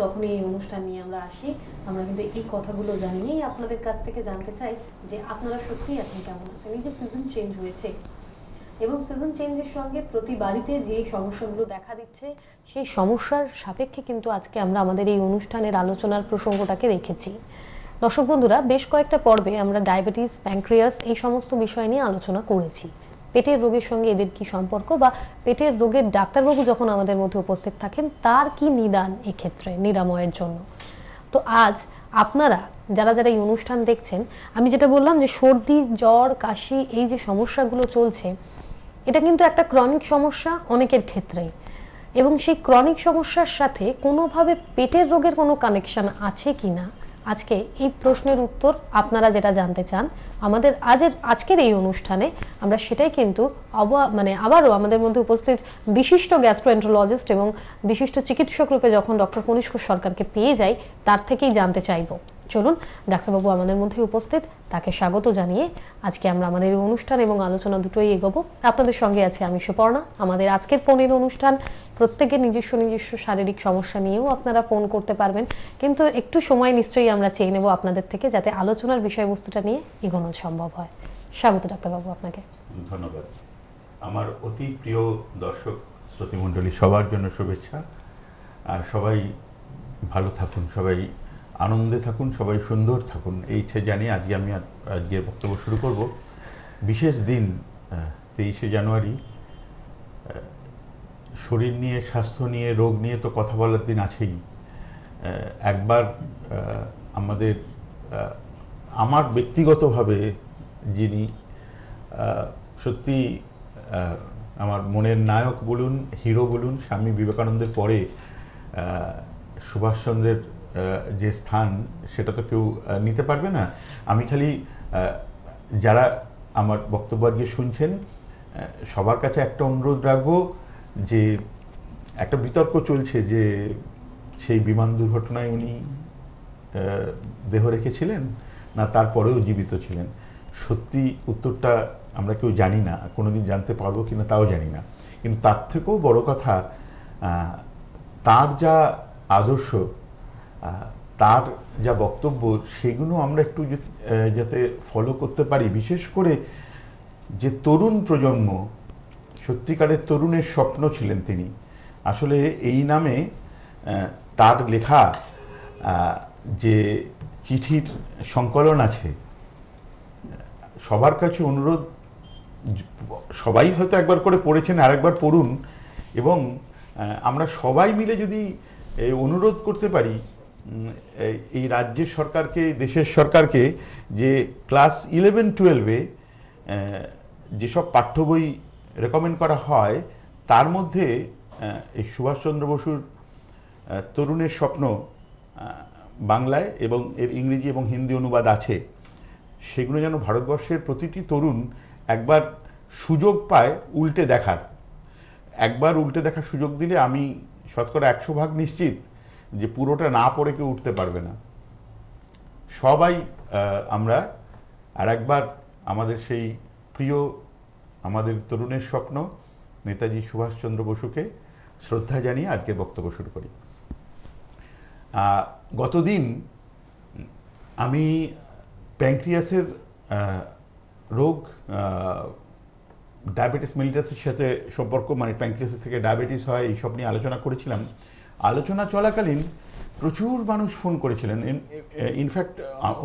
যখনই এই অনুষ্ঠান নিয়ে আমরা আসি আমরা কিন্তু এই কথাগুলো জানিয়েই আপনাদের কাছ থেকে জানতে চাই যে আপনারা সত্যিই এখন কেমন আছেন। এই যে সিজন চেঞ্জ হয়েছে এবং সিজন চেঞ্জের সঙ্গে প্রতি বাড়িতে যে সমস্যাগুলো দেখা দিচ্ছে সেই সমস্যার সাপেক্ষে কিন্তু আজকে আমরা আমাদের এই অনুষ্ঠানের আলোচনার প্রসঙ্গটাকে রেখেছি। দর্শক বন্ধুরা, বেশ কয়েকটা পর্বে আমরা ডায়াবেটিস, প্যানক্রিয়াস এই সমস্ত বিষয় নিয়ে আলোচনা করেছি। পেটের রোগের সঙ্গে এদের কি সম্পর্ক, বা পেটের রোগের ডাক্তারবাবু যখন আমাদের মধ্যে উপস্থিত থাকেন তার কি নিদান এক্ষেত্রে নিরাময়ের জন্য। তো আজ আপনারা যারা যারা এই অনুষ্ঠান দেখছেন, আমি যেটা বললাম যে সর্দি, জ্বর, কাশি এই যে সমস্যাগুলো চলছে, এটা কিন্তু একটা ক্রনিক সমস্যা অনেকের ক্ষেত্রেই, এবং সেই ক্রনিক সমস্যার সাথে কোনোভাবে পেটের রোগের কোনো কানেকশন আছে কিনা, আজকে এই প্রশ্নের উত্তর আপনারা যেটা জানতে চান আমাদের আজকের এই অনুষ্ঠানে আমরা সেটাই কিন্তু আবারও আমাদের মধ্যে উপস্থিত বিশিষ্ট গ্যাস্ট্রোএন্টারোলজিস্ট এবং বিশিষ্ট চিকিৎসক রূপে যখন ডক্টর কনিষ্ক সরকারকে পেয়ে যাই তার থেকেই জানতে চাইব। চলুন, ডাক্তারবাবু আমাদের মধ্যে উপস্থিত, তাকে স্বাগত জানিয়ে আজকে আমরা আমাদের এই অনুষ্ঠান এবং আলোচনা দুটোই এগোবো। আপনাদের সঙ্গে আছে আমি সুপর্ণা। আমাদের আজকের ফোনের অনুষ্ঠান, প্রত্যেকের নিজস্ব নিজস্ব শারীরিক সমস্যা নিয়েও আপনারা ফোন করতে পারবেন, কিন্তু একটু সময় নিশ্চয়ই আমরা চেয়ে নেব আপনাদের থেকে, যাতে আলোচনার বিষয়বস্তুটা নিয়ে এগোনো সম্ভব হয়। স্বাগত ডাক্তারবাবু আপনাকে। ধন্যবাদ। আমার অতি প্রিয় দর্শক শ্রোতৃমণ্ডলী সবার জন্য শুভেচ্ছা। আর সবাই ভালো থাকুন, সবাই আনন্দে থাকুন, সবাই সুন্দর থাকুন, এই ইচ্ছে জানিয়ে আজকে বক্তব্য শুরু করব। বিশেষ দিন 23শে জানুয়ারি। শরীর নিয়ে, স্বাস্থ্য নিয়ে, রোগ নিয়ে তো কথা বলার দিন আছেই। একবার আমার ব্যক্তিগতভাবে যিনি সত্যি আমার মনের নায়ক বলুন, হিরো বলুন, স্বামী বিবেকানন্দের পরে সুভাষচন্দ্রের যে স্থান সেটা তো কেউ নিতে পারবে না। আমি খালি যারা আমার বক্তব্য আজকে শুনছেন সবার কাছে একটা অনুরোধ রাখবো, যে একটা বিতর্ক চলছে যে সেই বিমান দুর্ঘটনায় উনি দেহ রেখেছিলেন না তারপরেও জীবিত ছিলেন। সত্যি উত্তরটা আমরা কেউ জানি না, কোনোদিন জানতে পারবো কিনা তাও জানি না। কিন্তু তার থেকেও বড় কথা, তার যা আদর্শ, তার যা বক্তব্য, সেগুলো আমরা একটু যাতে ফলো করতে পারি। বিশেষ করে যে তরুণ প্রজন্ম, সত্যিকারের তরুণের স্বপ্ন ছিলেন তিনি। আসলে এই নামে তার লেখা যে চিঠির সংকলন আছে, সবার কাছে অনুরোধ, সবাই হয়তো একবার করে পড়েছেন, আরেকবার পড়ুন। এবং আমরা সবাই মিলে যদি অনুরোধ করতে পারি এই রাজ্যের সরকারকে, দেশের সরকারকে, যে ক্লাস 11-12-এ যেসব পাঠ্য বই রেকমেন্ড করা হয় তার মধ্যে এই সুভাষচন্দ্র বসুর তরুণের স্বপ্ন বাংলায় এবং এর ইংরেজি এবং হিন্দি অনুবাদ আছে, সেগুলো যেন ভারতবর্ষের প্রতিটি তরুণ একবার সুযোগ পায় উল্টে দেখার। একবার উল্টে দেখার সুযোগ দিলে আমি শতকরা 100% নিশ্চিত যে পুরোটা না পড়ে কেউ উঠতে পারবে না। সবাই আমরা আর একবার আমাদের সেই প্রিয়, আমাদের তরুণের স্বপ্ন নেতাজি সুভাষচন্দ্র বসুকে শ্রদ্ধা জানিয়ে আজকের বক্তব্য শুরু করি। গতদিন আমি প্যানক্রিয়াসের রোগ, ডায়াবেটিস মেলিটাসের সাথে সম্পর্ক, মানে প্যানক্রিয়াসের থেকে ডায়াবেটিস হয়, এইসব নিয়ে আলোচনা করেছিলাম। আলোচনা চলাকালীন প্রচুর মানুষ ফোন করেছিলেন, ইনফ্যাক্ট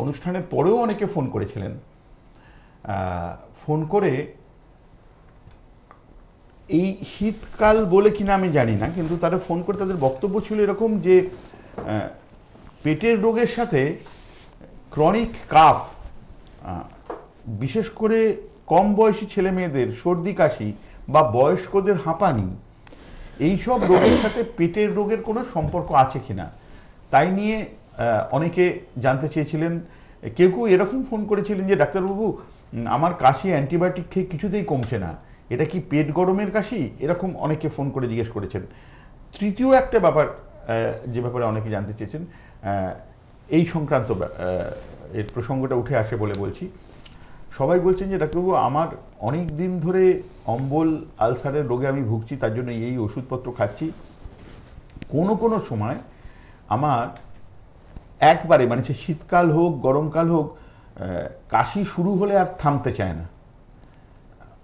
অনুষ্ঠানের পরেও অনেকে ফোন করেছিলেন। ফোন করে এই শীতকাল বলে কিনা আমি জানি না, কিন্তু তারা ফোন করে তাদের বক্তব্য ছিল এরকম যে পেটের রোগের সাথে ক্রনিক কাফ, বিশেষ করে কম বয়সী ছেলে মেয়েদের সর্দি কাশি বা বয়স্কদের হাঁপানি, এইসব রোগের সাথে পেটের রোগের কোনো সম্পর্ক আছে কিনা তাই নিয়ে অনেকে জানতে চেয়েছিলেন। কেউ কেউ এরকম ফোন করেছিলেন যে ডাক্তারবাবু, আমার কাশি অ্যান্টিবায়োটিক খেয়ে কিছুতেই কমছে না, এটা কি পেট গরমের কাশি? এরকম অনেকে ফোন করে জিজ্ঞেস করেছেন। তৃতীয় একটা ব্যাপার, যে ব্যাপারে অনেকে জানতে চেয়েছেন, এই সংক্রান্ত এর প্রসঙ্গটা উঠে আসে বলে বলছি। সবাই বলছেন যে ডাক্তারবাবু, আমার অনেক দিন ধরে অম্বল আলসারের রোগে আমি ভুগছি, তার জন্য এই ওষুধপত্র খাচ্ছি। কোনো কোনো সময় আমার একবারে মানে সে শীতকাল হোক গরমকাল হোক কাশি শুরু হলে আর থামতে চায় না,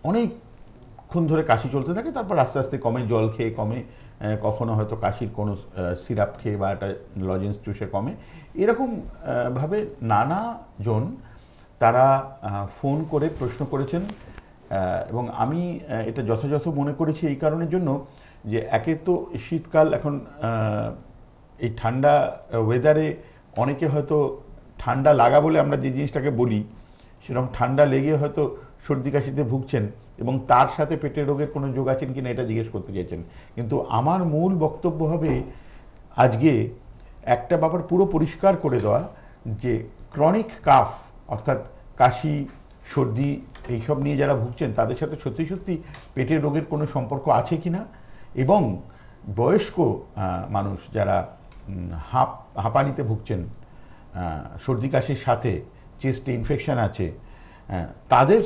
অনেকক্ষণ ধরে কাশি চলতে থাকে, তারপর আস্তে আস্তে কমে, জল খেয়ে কমে, কখনো হয়তো কাশির কোনো সিরাপ খেয়ে বা একটা লজেন্স চুষে কমে। এরকম ভাবে নানা জন তারা ফোন করে প্রশ্ন করেছেন, এবং আমি এটা যথাযথ মনে করেছি এই কারণের জন্য যে একে তো শীতকাল এখন, এই ঠান্ডা ওয়েদারে অনেকে হয়তো ঠান্ডা লাগা বলে আমরা যে জিনিসটাকে বলি, সেরকম ঠান্ডা লেগে হয়তো সর্দি কাশিতে ভুগছেন এবং তার সাথে পেটের রোগের কোনো যোগ আছেন কিনা এটা জিজ্ঞেস করতে চাইছেন। কিন্তু আমার মূল বক্তব্য হবে আজকে একটা ব্যাপার পুরো পরিষ্কার করে দেওয়া, যে ক্রনিক কাফ অর্থাৎ কাশি সর্দি এইসব নিয়ে যারা ভুগছেন তাদের সাথে সত্যি সত্যি পেটের রোগের কোনো সম্পর্ক আছে কিনা, এবং বয়স্ক মানুষ যারা হাঁপানিতে ভুগছেন, সর্দি কাশির সাথে চেস্টে ইনফেকশন আছে, তাদের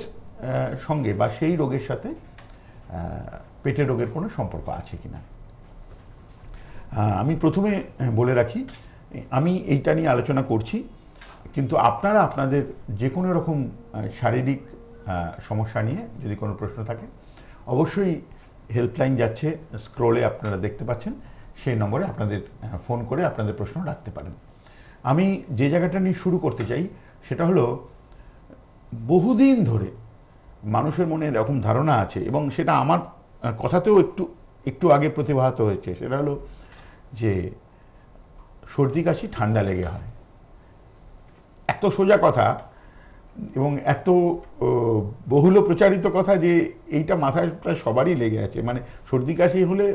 সঙ্গে বা সেই রোগের সাথে পেটের রোগের কোনো সম্পর্ক আছে কিনা। আমি প্রথমে বলে রাখি, আমি এইটা নিয়ে আলোচনা করছি, কিন্তু আপনারা আপনাদের যে কোনো রকম শারীরিক সমস্যা নিয়ে যদি কোনো প্রশ্ন থাকে অবশ্যই হেল্পলাইন যাচ্ছে, স্ক্রোলে আপনারা দেখতে পাচ্ছেন, সেই নম্বরে আপনাদের ফোন করে আপনাদের প্রশ্ন রাখতে পারেন। আমি যে জায়গাটা নিয়ে শুরু করতে চাই সেটা হলো, বহুদিন ধরে মানুষের মনে এরকম ধারণা আছে, এবং সেটা আমার কথাতেও একটু আগে প্রতিভাত হয়েছে, সেটা হলো যে সর্দি কাশি ঠান্ডা লেগে হয়। এত সোজা কথা এবং এত বহুল প্রচারিত কথা যে এইটা মাথায় প্রায় সবারই লেগে আছে। মানে সর্দি কাশি হলে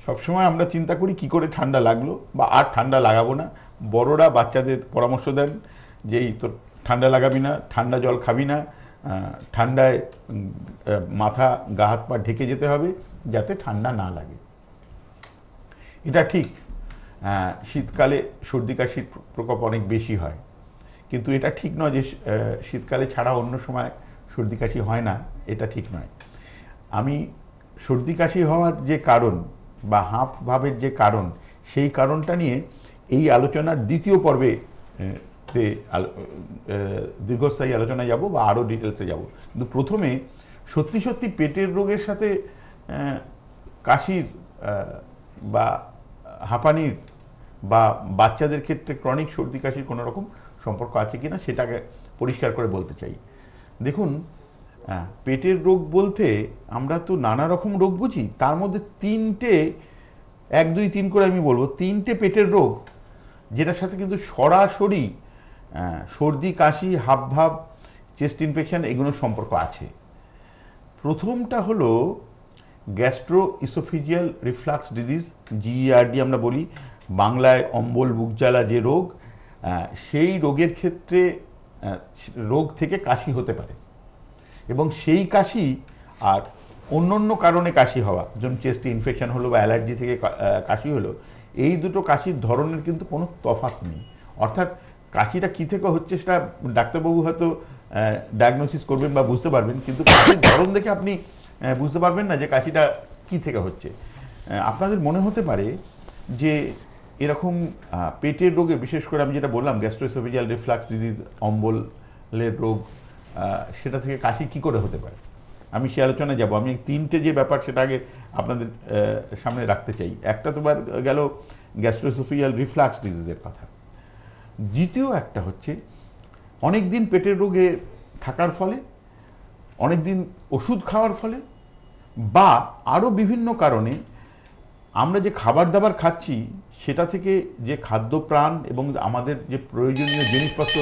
সবসময় আমরা চিন্তা করি কি করে ঠান্ডা লাগলো বা আর ঠান্ডা লাগাবো না। বড়রা বাচ্চাদের পরামর্শ দেন যে এই তো ঠান্ডা লাগাবি না, ঠান্ডা জল খাবি না, ঠান্ডায় মাথা গা হাত পা ঢেকে যেতে হবে যাতে ঠান্ডা না লাগে। এটা ঠিক, শীতকালে সর্দি কাশির প্রকোপ অনেক বেশি হয়, কিন্তু এটা ঠিক নয় যে শীতকালে ছাড়া অন্য সময় সর্দি কাশি হয় না, এটা ঠিক নয়। আমি সর্দি কাশি হওয়ার যে কারণ বা হাঁফ ভাবের যে কারণ, সেই কারণটা নিয়ে এই আলোচনার দ্বিতীয় পর্বে দীর্ঘস্থায়ী আলোচনায় যাব বা আরও ডিটেলসে যাব। কিন্তু প্রথমে সত্যি সত্যি পেটের রোগের সাথে কাশির বা হাঁপানির বা বাচ্চাদের ক্ষেত্রে ক্রনিক সর্দি কাশির কোনো রকম সম্পর্ক আছে কিনা সেটাকে পরিষ্কার করে বলতে চাই। দেখুন, পেটের রোগ বলতে আমরা তো নানা রকম রোগ বুঝি, তার মধ্যে তিনটে, 1 2 3 করে আমি বলবো, তিনটে পেটের রোগ যেটার সাথে কিন্তু সরাসরি সর্দি কাশি হাবভাব চেস্ট ইনফেকশন এগুলোর সম্পর্ক আছে। প্রথমটা হলো gastro oesophageal reflux disease, GERD আমরা বলি, বাংলায় অম্বল বুক জ্বালা যে রোগ, সেই রোগের ক্ষেত্রে রোগ থেকে কাশি হতে পারে, এবং সেই কাশি আর অন্য কারণে কাশি হওয়া, যেমন চেস্টে ইনফেকশন হলো বা অ্যালার্জি থেকে কাশি হলো, এই দুটো কাশির ধরনের কিন্তু কোনো তফাৎ নেই। অর্থাৎ কাশিটা কী থেকে হচ্ছে সেটা ডাক্তারবাবু হয়তো ডায়াগনোসিস করবেন বা বুঝতে পারবেন, কিন্তু কাশির ধরন দেখে আপনি বুঝতে পারবেন না যে কাশিটা কী থেকে হচ্ছে। আপনাদের মনে হতে পারে যে এরকম পেটের রোগে, বিশেষ করে আমি যেটা বললাম গ্যাস্ট্রোএসোফেজিয়াল রিফ্লাক্স ডিজিজ, অম্বলের রোগ, সেটা থেকে কাশি কী করে হতে পারে, আমি সে আলোচনায় যাব। আমি তিনটে যে ব্যাপার সেটা আগে আপনাদের সামনে রাখতে চাই। একটা তোমার গেল গ্যাস্ট্রোএসোফেজিয়াল রিফ্লাক্স ডিজিজের কথা। দ্বিতীয় একটা হচ্ছে অনেক দিন পেটের রোগে থাকার ফলে, অনেক দিন ওষুধ খাওয়ার ফলে, বা আরও বিভিন্ন কারণে আমরা যে খাবার দাবার খাচ্ছি সেটা থেকে যে খাদ্য প্রাণ এবং আমাদের যে প্রয়োজনীয় জিনিসপত্র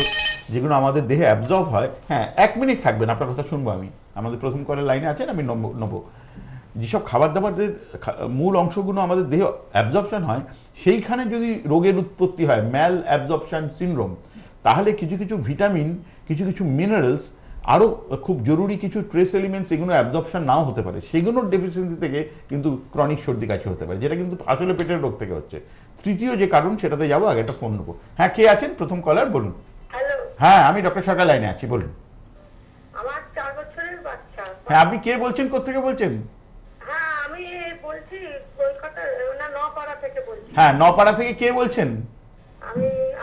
যেগুলো আমাদের দেহে অ্যাবজর্ব হয়। হ্যাঁ, 1 মিনিট থাকবেন, আপনার কথা শুনবো আমি। আমাদের প্রথম কলের লাইনে আছেন, আমি নেবো। যেসব খাবার দাবারের মূল অংশগুলো আমাদের দেহে অ্যাবজর্পশন হয়, সেইখানে যদি রোগের উৎপত্তি হয়, ম্যাল অ্যাবজর্পশন সিনড্রোম, তাহলে কিছু কিছু ভিটামিন, কিছু মিনারেলস, আরও খুব জরুরি কিছু ট্রেস এলিমেন্টস, এগুলো অ্যাবজর্পশন নাও হতে পারে, সেগুলোর ডেফিসিয়েন্সি থেকে কিন্তু ক্রনিক সর্দি কাশি হতে পারে, যেটা কিন্তু আসলে পেটের রোগ থেকে হচ্ছে। তৃতীয় যে কারণ সেটাতে যাবো, আগে একটা ফোন নেবো। হ্যাঁ, কে আছেন? প্রথম কলার, বলুন। হ্যালো, হ্যাঁ, আমি ডক্টর সরকার লাইনে আছি, বলুন। আমার 4 বছরের বাচ্চা। হ্যাঁ, আপনি কে বলছেন, কোত্থেকে বলছেন? হ্যাঁ, আমি বলছি কলকাতা না, নপাড়া থেকে বলছি। হ্যাঁ, নপাড়া থেকে কে বলছেন?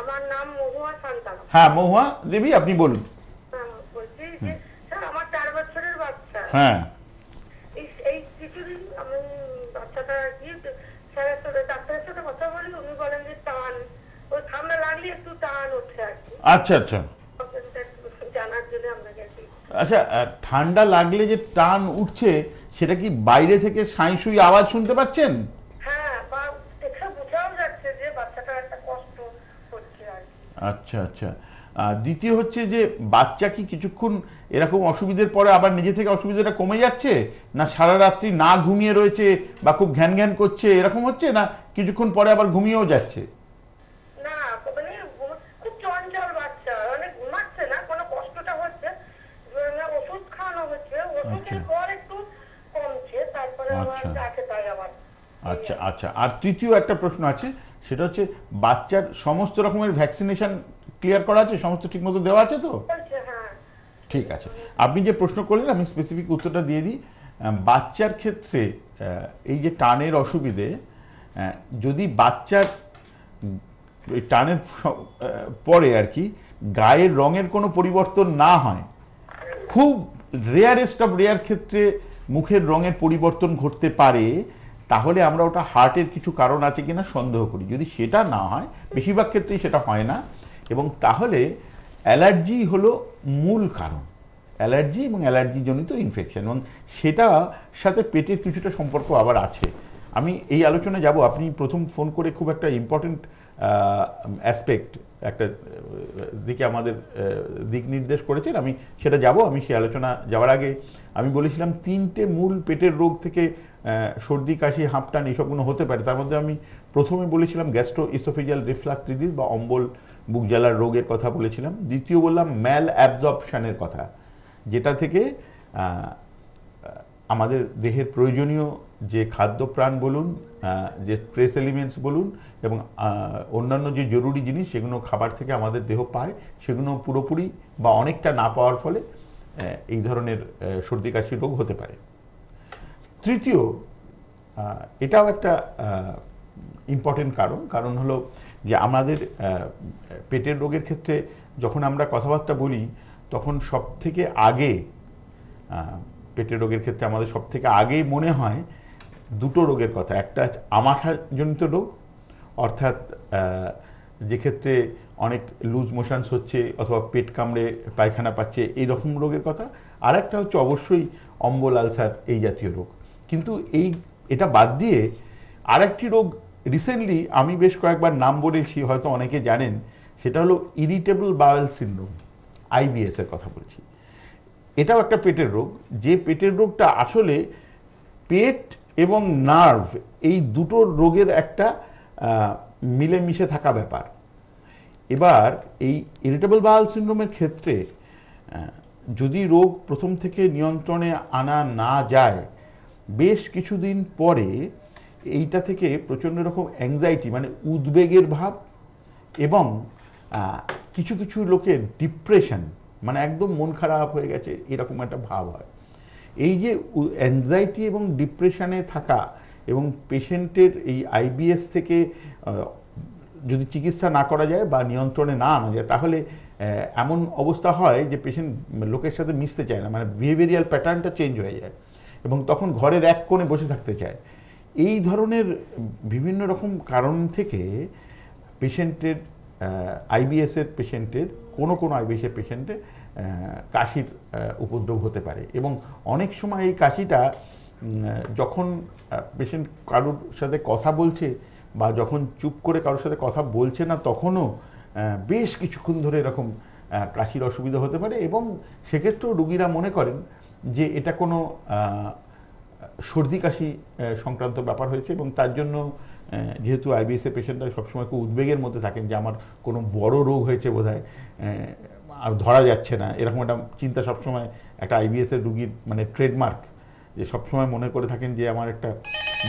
আমার নাম মহুয়া সান্তারা। হ্যাঁ, মহুয়া দেবী, আপনি বলুন। বলছি যে স্যার আমার 4 বছরের বাচ্চা। হ্যাঁ, এই কিছুদিন আমি বাচ্চাটা আর কি স্যারের সাথে ডাক্তারের সাথে কথা বলি, উনি বলেন যে টান, ওই ঠান্ডা লাগলে একটু টান ওঠে আর কি। আচ্ছা আচ্ছা জানার জন্য আপনাকে আর কি। আচ্ছা। ঠান্ডা লাগলে যে টান উঠছে, সেটা কি বাইরে থেকে সাঁই সুই আওয়াজ শুনতে পাচ্ছেন? হ্যাঁ, বা দেখে বোঝাও যাচ্ছে যে বাচ্চাটার একটা কষ্ট হচ্ছে আর কি। আচ্ছা আচ্ছা। দ্বিতীয় হচ্ছে যে বাচ্চা কি কিছুক্ষণ এরকম অসুবিধার পরে আবার নিজে থেকে অসুবিধাটা কমে যাচ্ছে, না সারা রাত্রি না ঘুমিয়ে রয়েছে বা খুব ঘ্যান ঘ্যান করছে এরকম হচ্ছে, না কিছুক্ষণ পরে আবার ঘুমিয়েও যাচ্ছে? না, মানে খুব চঞ্চল বাচ্চা, মানে ঘুমাচ্ছে না, কোনো কষ্টটা হচ্ছে, ওষুধ খাওয়ানো হচ্ছে, ওষুধের পর একটু কমছে, তারপরে আবার আচ্ছা। যাকে তাই আবার। আচ্ছা আচ্ছা। আর তৃতীয় একটা প্রশ্ন আছে, সেটা হচ্ছে বাচ্চার সমস্ত রকমের ভ্যাকসিনেশন ক্লিয়ার করা আছে, সমস্ত ঠিকমতো দেওয়া আছে তো? বলছে হ্যাঁ। ঠিক আছে। আপনি যে প্রশ্ন করলেন আমি স্পেসিফিক উত্তরটা দিয়ে দিই। বাচ্চার ক্ষেত্রে এই যে টানের অসুবিধে, যদি বাচ্চার এই টানের পরে আর কি গায়ের রঙের কোনো পরিবর্তন না হয়, খুব রেয়ারেস্ট অফ রেয়ার ক্ষেত্রে মুখের রঙের পরিবর্তন ঘটতে পারে, তাহলে আমরা ওটা হার্টের কিছু কারণ আছে কিনা সন্দেহ করি। যদি সেটা না হয়, বেশিরভাগ ক্ষেত্রেই সেটা হয় না, এবং তাহলে অ্যালার্জি হলো মূল কারণ। অ্যালার্জি এবং অ্যালার্জিজনিত ইনফেকশন, এবং সেটার সাথে পেটের কিছুটা সম্পর্ক আবার আছে। আমি এই আলোচনায় যাব। আপনি প্রথম ফোন করে খুব একটা ইম্পর্টেন্ট অ্যাসপেক্ট, একটা দিকে আমাদের দিক নির্দেশ করেছেন, আমি সেটা যাব। আমি সেই আলোচনা যাওয়ার আগে আমি বলেছিলাম 3টে মূল পেটের রোগ থেকে সর্দি, কাশি, হাঁপটান এইসবগুলো হতে পারে। তার মধ্যে আমি প্রথমে বলেছিলাম গ্যাস্ট্রো ইসোফেজিয়াল রিফ্লাক্স ডিজিজ বা অম্বল বুক জ্বালার রোগের কথা বলেছিলাম। দ্বিতীয় বললাম ম্যাল অ্যাবজর্পশনের কথা, যেটা থেকে আমাদের দেহের প্রয়োজনীয় যে খাদ্যপ্রাণ বলুন, যে ট্রেস এলিমেন্টস বলুন, এবং অন্যান্য যে জরুরি জিনিস সেগুলো খাবার থেকে আমাদের দেহ পায়, সেগুলো পুরোপুরি বা অনেকটা না পাওয়ার ফলে এই ধরনের সর্দি কাশি রোগ হতে পারে। তৃতীয়, এটাও একটা ইম্পর্টেন্ট কারণ হলো যে আমাদের পেটের রোগের ক্ষেত্রে যখন আমরা কথাবার্তা বলি, তখন সব থেকে আগে পেটের রোগের ক্ষেত্রে আমাদের সব থেকে আগেই মনে হয় দুটো রোগের কথা। একটা আমাশাজনিত রোগ, অর্থাৎ যে ক্ষেত্রে অনেক লুজ মোশনস হচ্ছে অথবা পেট কামড়ে পায়খানা পাচ্ছে, এই রকম রোগের কথা। আর একটা হচ্ছে অবশ্যই অম্বল, আলসার, এই জাতীয় রোগ। কিন্তু এটা বাদ দিয়ে আরেকটি রোগ রিসেন্টলি আমি বেশ কয়েকবার নাম বলেছি, হয়তো অনেকে জানেন, সেটা হলো ইরিটেবল বাওয়েল সিনড্রোম, আইবিএস এর কথা বলছি। এটাও একটা পেটের রোগ, যে পেটের রোগটা আসলে পেট এবং নার্ভ এই দুটো রোগের একটা মিলেমিশে থাকা ব্যাপার। এবার এই ইরিটেবল বাওয়েল সিনড্রোমের ক্ষেত্রে যদি রোগ প্রথম থেকে নিয়ন্ত্রণে আনা না যায়, বেশ কিছুদিন পরে এইটা থেকে প্রচণ্ড রকম অ্যাংজাইটি, মানে উদ্বেগের ভাব, এবং কিছু কিছু লোকের ডিপ্রেশন, মানে একদম মন খারাপ হয়ে গেছে এরকম একটা ভাব হয়। এই যে অ্যাংজাইটি এবং ডিপ্রেশনে থাকা, এবং পেশেন্টের এই আইবিএস থেকে যদি চিকিৎসা না করা যায় বা নিয়ন্ত্রণে না আনা যায়, তাহলে এমন অবস্থা হয় যে পেশেন্ট লোকের সাথে মিশতে চায় না, মানে বিহেভিয়ারাল প্যাটার্নটা চেঞ্জ হয়ে যায়, এবং তখন ঘরের এক কোণে বসে থাকতে চায়। এই ধরনের বিভিন্ন রকম কারণ থেকে পেশেন্টের আইবিএসের পেশেন্টের কোনো আইবিএসের পেশেন্টের কাশির উপদ্রব হতে পারে। এবং অনেক সময় এই কাশিটা যখন পেশেন্ট কারোর সাথে কথা বলছে বা যখন চুপ করে কারোর সাথে কথা বলছে না, তখনও বেশ কিছুক্ষণ ধরে এরকম কাশির অসুবিধা হতে পারে, এবং সেক্ষেত্রেও রুগীরা মনে করেন যে এটা কোনো সর্দি কাশি সংক্রান্ত ব্যাপার হয়েছে, এবং তার জন্য যেহেতু আইবিএস এর পেশেন্টরা সবসময় খুব উদ্বেগের মধ্যে থাকেন যে আমার কোনো বড় রোগ হয়েছে বোধহয়, আর ধরা যাচ্ছে না, এরকম একটা চিন্তা সবসময় একটা আইবিএস এর রুগীর মানে ট্রেডমার্ক, যে সবসময় মনে করে থাকেন যে আমার একটা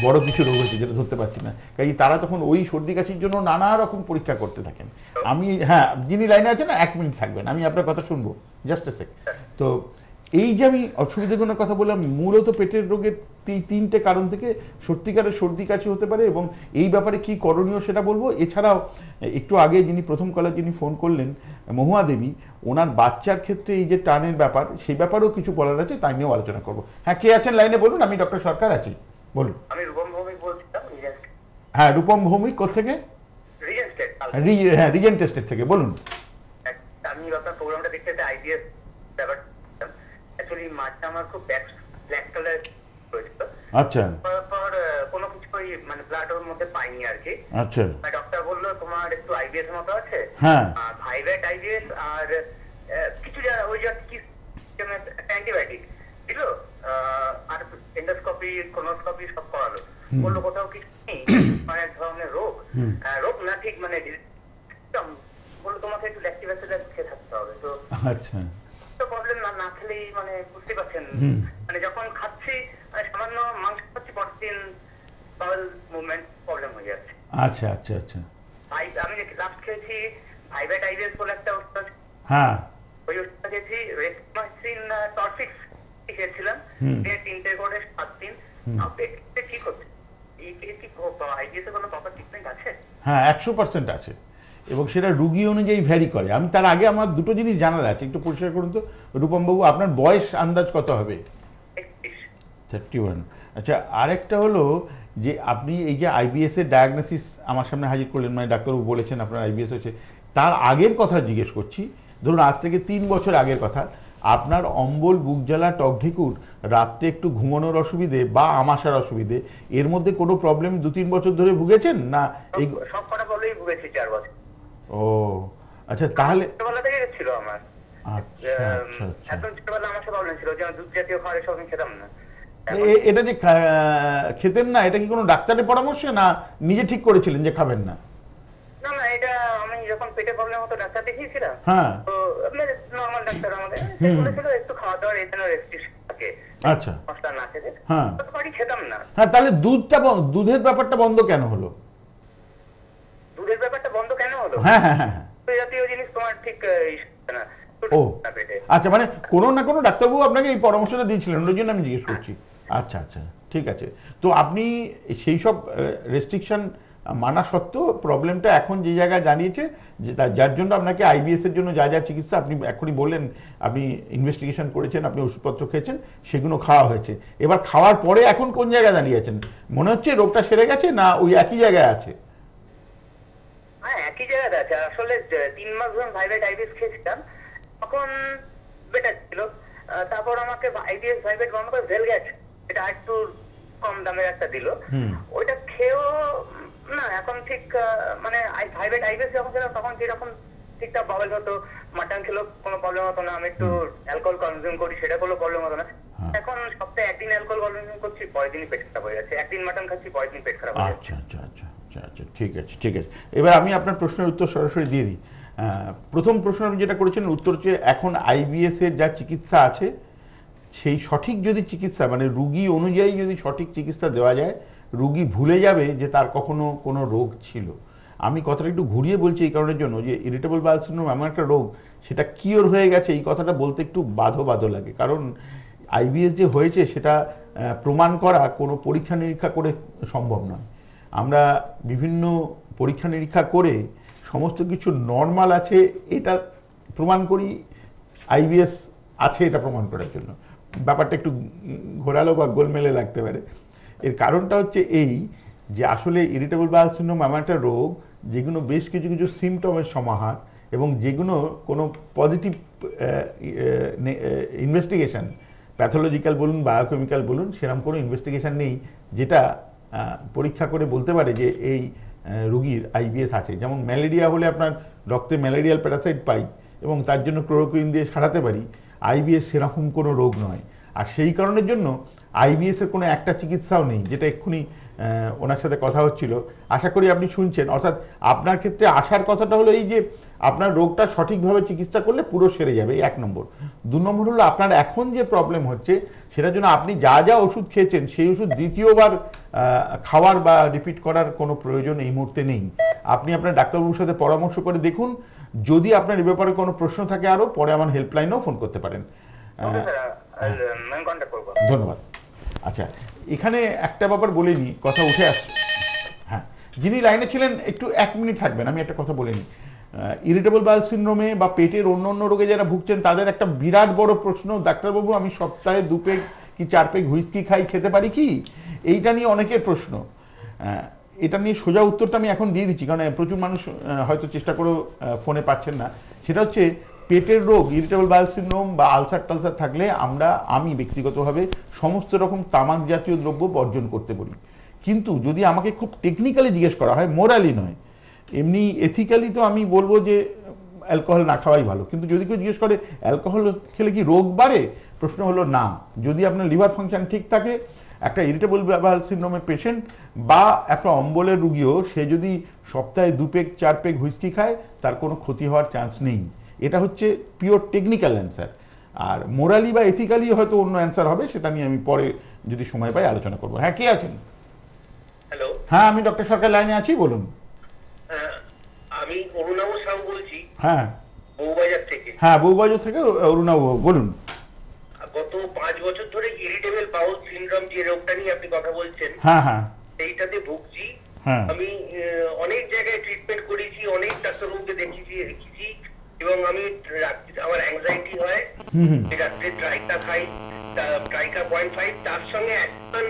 বড় কিছু রোগ হয়েছে যেটা ধরতে পারছি না। কাজে তারা তখন ওই সর্দি কাশির জন্য নানা রকম পরীক্ষা করতে থাকেন। আমি, হ্যাঁ, যিনি লাইনে আছেন না, 1 মিনিট থাকবেন, আমি আপনার কথা শুনবো, জাস্ট এ সেক। তো এই যে আমি অসুবিধাগুলোর কথা বললাম, মূলত পেটের রোগের তিনটে কারণ থেকে সত্যিকারের সর্দি কাশি হতে পারে, এবং এই ব্যাপারে কি করণীয় সেটা বলবো। এছাড়াও একটু আগে যিনি প্রথম কলার যিনি ফোন করলেন মহুয়া দেবী, ওনার বাচ্চার ক্ষেত্রে এই যে টানের ব্যাপার, সেই ব্যাপারেও কিছু বলার আছে, তাই নিয়েও আলোচনা করবো। হ্যাঁ, কে আছেন লাইনে বলুন? আমি ডক্টর সরকার আছি, বলুন। আমি রূপম ভৌমিক বলছিলাম। হ্যাঁ, রূপম ভৌমিক কোত্থেকে? হ্যাঁ, রিজেন্ট টেস্টের থেকে, বলুন। আমি আপনার প্রোগ্রামটা দেখতে আইবিএস ব্যাপার, অ্যাকচুয়ালি মাঝে আমার খুব ব্ল্যাক কালার হয়েছিল। আচ্ছা। তারপর কোনো কিছু মানে ব্লাড ওর মধ্যে পাইনি আর কি। আচ্ছা। ডক্টর বললো তোমার একটু আইবিএস মতো আছে, হ্যাঁ, ভাইভেট আইবিএস, আর কিছু ওই যে কি অ্যান্টিবায়োটিক দিল, আর এন্ডোস্কোপি কোনোস্কোপি সব করালো। বললো কোথাও কিছু নেই, মানে এক ধরনের রোগ না, ঠিক মানে বললো তোমাকে একটু ল্যাকটিক অ্যাসিড খেয়ে থাকতে হবে। তো আচ্ছা, প্রবলেম না খেলেই মানে বুঝতে পারছেন, মানে যখন খাচ্ছি মানে সামান্য মাংস খাচ্ছি, পরের দিন বাউল মুভমেন্ট প্রবলেম হয়ে যাচ্ছে। আচ্ছা আচ্ছা আচ্ছা। আমি লাস্ট খেয়েছি ভাইভেট আইবিএস বলে একটা ওষুধ, হ্যাঁ, ওই ওষুধটা খেয়েছি, রেস্টমাইসিন টরফিক্স খেয়েছিলাম, 3টে করে 7 দিন, পেটে ঠিক হচ্ছে। এই কি আইবিএস এর কোনো প্রপার ট্রিটমেন্ট আছে? হ্যাঁ, 100% আছে, এবং সেটা রুগী অনুযায়ী ভ্যারি করে। আমি তার আগে আমার দুটো জিনিস জানার আছে, একটু পরিষ্কার করুন তো রূপমবাবু, আপনার বয়স আন্দাজ কত হবে? 31। আচ্ছা, আরেকটা হলো যে আপনি এই যে আইবিএস এর ডায়াগনোসিস আমার সামনে হাজির করলেন, মানে ডাক্তারবাবু বলেছেন আপনার আইবিএস হয়েছে, তার আগের কথা জিজ্ঞেস করছি। ধরুন আজ থেকে 3 বছর আগের কথা, আপনার অম্বল, বুক জ্বালা, টক ঢেকুর, রাত্রে একটু ঘুমানোর অসুবিধে বা আমাশার অসুবিধে, এর মধ্যে কোনো প্রবলেম 2-3 বছর ধরে ভুগেছেন না? এই সব কটা বলেই ভুগেছি 4 বছর। ও আচ্ছা, তাহলে ছোটবেলা থেকে ছিল আমার। আচ্ছা আচ্ছা আচ্ছা। একদম ছোটবেলা আমার সব প্রবলেম ছিল, যেমন দুধ জাতীয় খাবার সব খেতাম না। এটা যে খেতেন না, এটা কি কোনো ডাক্তারের পরামর্শে না নিজে ঠিক করেছিলেন যে খাবেন না? না না, এটা আমি যখন পেটে প্রবলেম হতো ডাক্তার দেখিয়েছিলাম, হ্যাঁ, তো নর্মাল ডাক্তার আমাদের বলেছিল একটু খাওয়া দাওয়ার এখানে রেস্ট্রিকশন থাকে, আচ্ছা, মশলা না খেতে। হ্যাঁ তো বাড়ি খেতাম না। হ্যাঁ, তাহলে দুধের ব্যাপারটা বন্ধ কেন হলো? দুধের ব্যাপারটা বন্ধ কেন হলো? হ্যাঁ হ্যাঁ হ্যাঁ, ওই জাতীয় জিনিস তোমার ঠিক না। ও আচ্ছা, মানে কোনো না কোনো ডাক্তারবাবু আপনাকে এই পরামর্শটা দিয়েছিলেন, ওই জন্য আমি জিজ্ঞেস করছি। আচ্ছা আচ্ছা, ঠিক আছে। তো আপনি সেই সব রেস্ট্রিকশন মানা সত্ত্বেও প্রবলেমটা এখন যে জায়গায় জানিয়েছে, যে যার জন্য আপনাকে আইবিএস এর জন্য যা যা চিকিৎসা আপনি এখনই বললেন, আপনি ইনভেস্টিগেশন করেছেন, আপনি ওষুধপত্র খেয়েছেন, সেগুলো খাওয়া হয়েছে। এবার খাওয়ার পরে এখন কোন জায়গায় দাঁড়িয়েছেন? মনে হচ্ছে রোগটা সেরে গেছে, না ওই একই জায়গায় আছে? হ্যাঁ, একই জায়গায় আছে। আসলে 3 মাস ধরে ভাইভেট আইবিএস খেয়েছিলাম, তখন বেটার ছিল। তারপর আমাকে আইবিএস ভাইভেট বন্ধ করে ভেলগ্যাট, এটা একটু কম দামের একটা দিল, ওইটা খেয়েও না এখন ঠিক, মানে ভাইভেট আইবিএস যখন ছিল তখন যেরকম ঠিকঠাক বাবল হতো, মাটন খেলেও কোনো প্রবলেম হতো না, আমি একটু অ্যালকোহল কনজিউম করি, সেটা কোনো প্রবলেম হতো না। এখন সপ্তাহে একদিন অ্যালকোহল কনজিউম করছি, পরের দিনই পেট খারাপ হয়ে যাচ্ছে, একদিন মাটন খাচ্ছি, পরের দিন পেট খারাপ হয়ে যাচ্ছে। আচ্ছা আচ্ছা আচ্ছা আচ্ছা আচ্ছা, ঠিক আছে ঠিক আছে। এবার আমি আপনার প্রশ্নের উত্তর সরাসরি দিয়ে দিই। প্রথম প্রশ্ন আপনি যেটা করেছেন, উত্তর হচ্ছে এখন আইবিএস এর যা চিকিৎসা আছে, সেই সঠিক যদি চিকিৎসা, মানে রুগী অনুযায়ী যদি সঠিক চিকিৎসা দেওয়া যায়, রুগী ভুলে যাবে যে তার কখনো কোনো রোগ ছিল। আমি কথাটা একটু ঘুরিয়ে বলছি এই কারণের জন্য, যে ইরিটেবল বাউল সিনড্রোম এমন একটা রোগ, সেটা কিওর হয়ে গেছে এই কথাটা বলতে একটু বাধো লাগে। কারণ আইবিএস যে হয়েছে সেটা প্রমাণ করা কোনো পরীক্ষা নিরীক্ষা করে সম্ভব নয়। আমরা বিভিন্ন পরীক্ষা নিরীক্ষা করে সমস্ত কিছু নর্মাল আছে এটা প্রমাণ করি, আইবিএস আছে এটা প্রমাণ করার জন্য। ব্যাপারটা একটু ঘোরালো বা গোলমেলে লাগতে পারে। এর কারণটা হচ্ছে এই, যে আসলে ইরিটেবল বাউল সিনড্রোম এমন একটা রোগ যেগুলো বেশ কিছু কিছু সিমটমের সমাহার, এবং যেগুলো কোনো পজিটিভ ইনভেস্টিগেশন, প্যাথোলজিক্যাল বলুন, বায়োকেমিক্যাল বলুন, সেরকম কোনো ইনভেস্টিগেশন নেই যেটা পরীক্ষা করে বলতে পারে যে এই রুগীর আইবিএস আছে। যেমন ম্যালেরিয়া হলে আপনার রক্তে ম্যালেরিয়াল প্যারাসাইট পাই এবং তার জন্য ক্লোরোকুইন দিয়ে সারাতে পারি, আইবিএস সেরকম কোনো রোগ নয়। আর সেই কারণের জন্য আইবিএস এর কোনো একটা চিকিৎসাও নেই, যেটা এক্ষুনি ওনার সাথে কথা হচ্ছিল, আশা করি আপনি শুনছেন। অর্থাৎ আপনার ক্ষেত্রে আসার কথাটা হলো এই যে আপনার রোগটা সঠিকভাবে চিকিৎসা করলে পুরো সেরে যাবে, এই 1 নম্বর। 2 নম্বর হলো আপনার এখন যে প্রবলেম হচ্ছে সেটার জন্য আপনি যা যা ওষুধ খেয়েছেন সেই ওষুধ দ্বিতীয়বার খাওয়ার বা রিপিট করার কোনো প্রয়োজন এই মুহূর্তে নেই। আপনি আপনার ডাক্তারবাবুর সাথে পরামর্শ করে দেখুন, যদি আপনার এ ব্যাপারে কোনো প্রশ্ন থাকে আরও, পরে আমার হেল্পলাইনেও ফোন করতে পারেন। আর আমি কন্ট্যাক্ট করবো। ধন্যবাদ। আচ্ছা, এখানে একটা ব্যাপার বলে নিই, কথা উঠে আসছে। হ্যাঁ, যিনি লাইনে ছিলেন একটু 1 মিনিট থাকবেন, আমি একটা কথা বলে নিই। ইরিটেবল বাউল সিনড্রোমে বা পেটের অন্য অন্য রোগে যারা ভুগছেন তাদের একটা বিরাট বড় প্রশ্ন, ডাক্তারবাবু আমি সপ্তাহে 2 পেগ কি 4 পেগ হুইস্কি খাই, খেতে পারি কি? এইটা নিয়ে অনেকের প্রশ্ন। এটা নিয়ে সোজা উত্তরটা আমি এখন দিয়ে দিচ্ছি, কারণ প্রচুর মানুষ হয়তো চেষ্টা করেও ফোনে পাচ্ছেন না। সেটা হচ্ছে পেটের রোগ, ইরিটেবল বাউল সিনড্রোম বা আলসার টালসার থাকলে আমি ব্যক্তিগতভাবে সমস্ত রকম তামাক জাতীয় দ্রব্য বর্জন করতে বলি। কিন্তু যদি আমাকে খুব টেকনিক্যালি জিজ্ঞেস করা হয়, মোরালি নয়, এমনি এথিক্যালি তো আমি বলবো যে অ্যালকোহল না খাওয়াই ভালো। কিন্তু যদি কেউ জিজ্ঞেস করে অ্যালকোহল খেলে কি রোগ বাড়ে, প্রশ্ন হলো না। যদি আপনার লিভার ফাংশন ঠিক থাকে, একটা ইরিটেবল বাউল সিনড্রোমের পেশেন্ট বা একটা অম্বলের রুগীও সে যদি সপ্তাহে 2 পেগ 4 পেগ হুইস্কি খায়, তার কোনো ক্ষতি হওয়ার চান্স নেই। এটা হচ্ছে পিওর টেকনিক্যাল অ্যান্সার। আর মোরালি বা এথিক্যালি হয়তো অন্য অ্যান্সার হবে, সেটা নিয়ে আমি পরে যদি সময় পাই আলোচনা করবো। হ্যাঁ, কে আছেন? হ্যালো, হ্যাঁ, আমি ডক্টর সরকার লাইনে আছি, বলুন। আমি অরুণাভ সাহু বলছি, হ্যাঁ বউবাজার থেকে। হ্যাঁ, বউবাজার থেকে অরুণাভ, বলুন। গত 5 বছর ধরে ইরিটেবল বাউল সিনড্রোম যে রোগটা নিয়ে আপনি কথা বলছেন, হ্যাঁ হ্যাঁ সেইটাতে ভুগছি। হ্যাঁ। আমি অনেক জায়গায় ট্রিটমেন্ট করেছি, অনেক ডাক্তারবাবুকে দেখেছি এবং আমি আমার অ্যাংজাইটি হয়, রাত্রে ট্রাইকা খাই, ট্রাইকা 0.5, তার সঙ্গে অ্যাকশন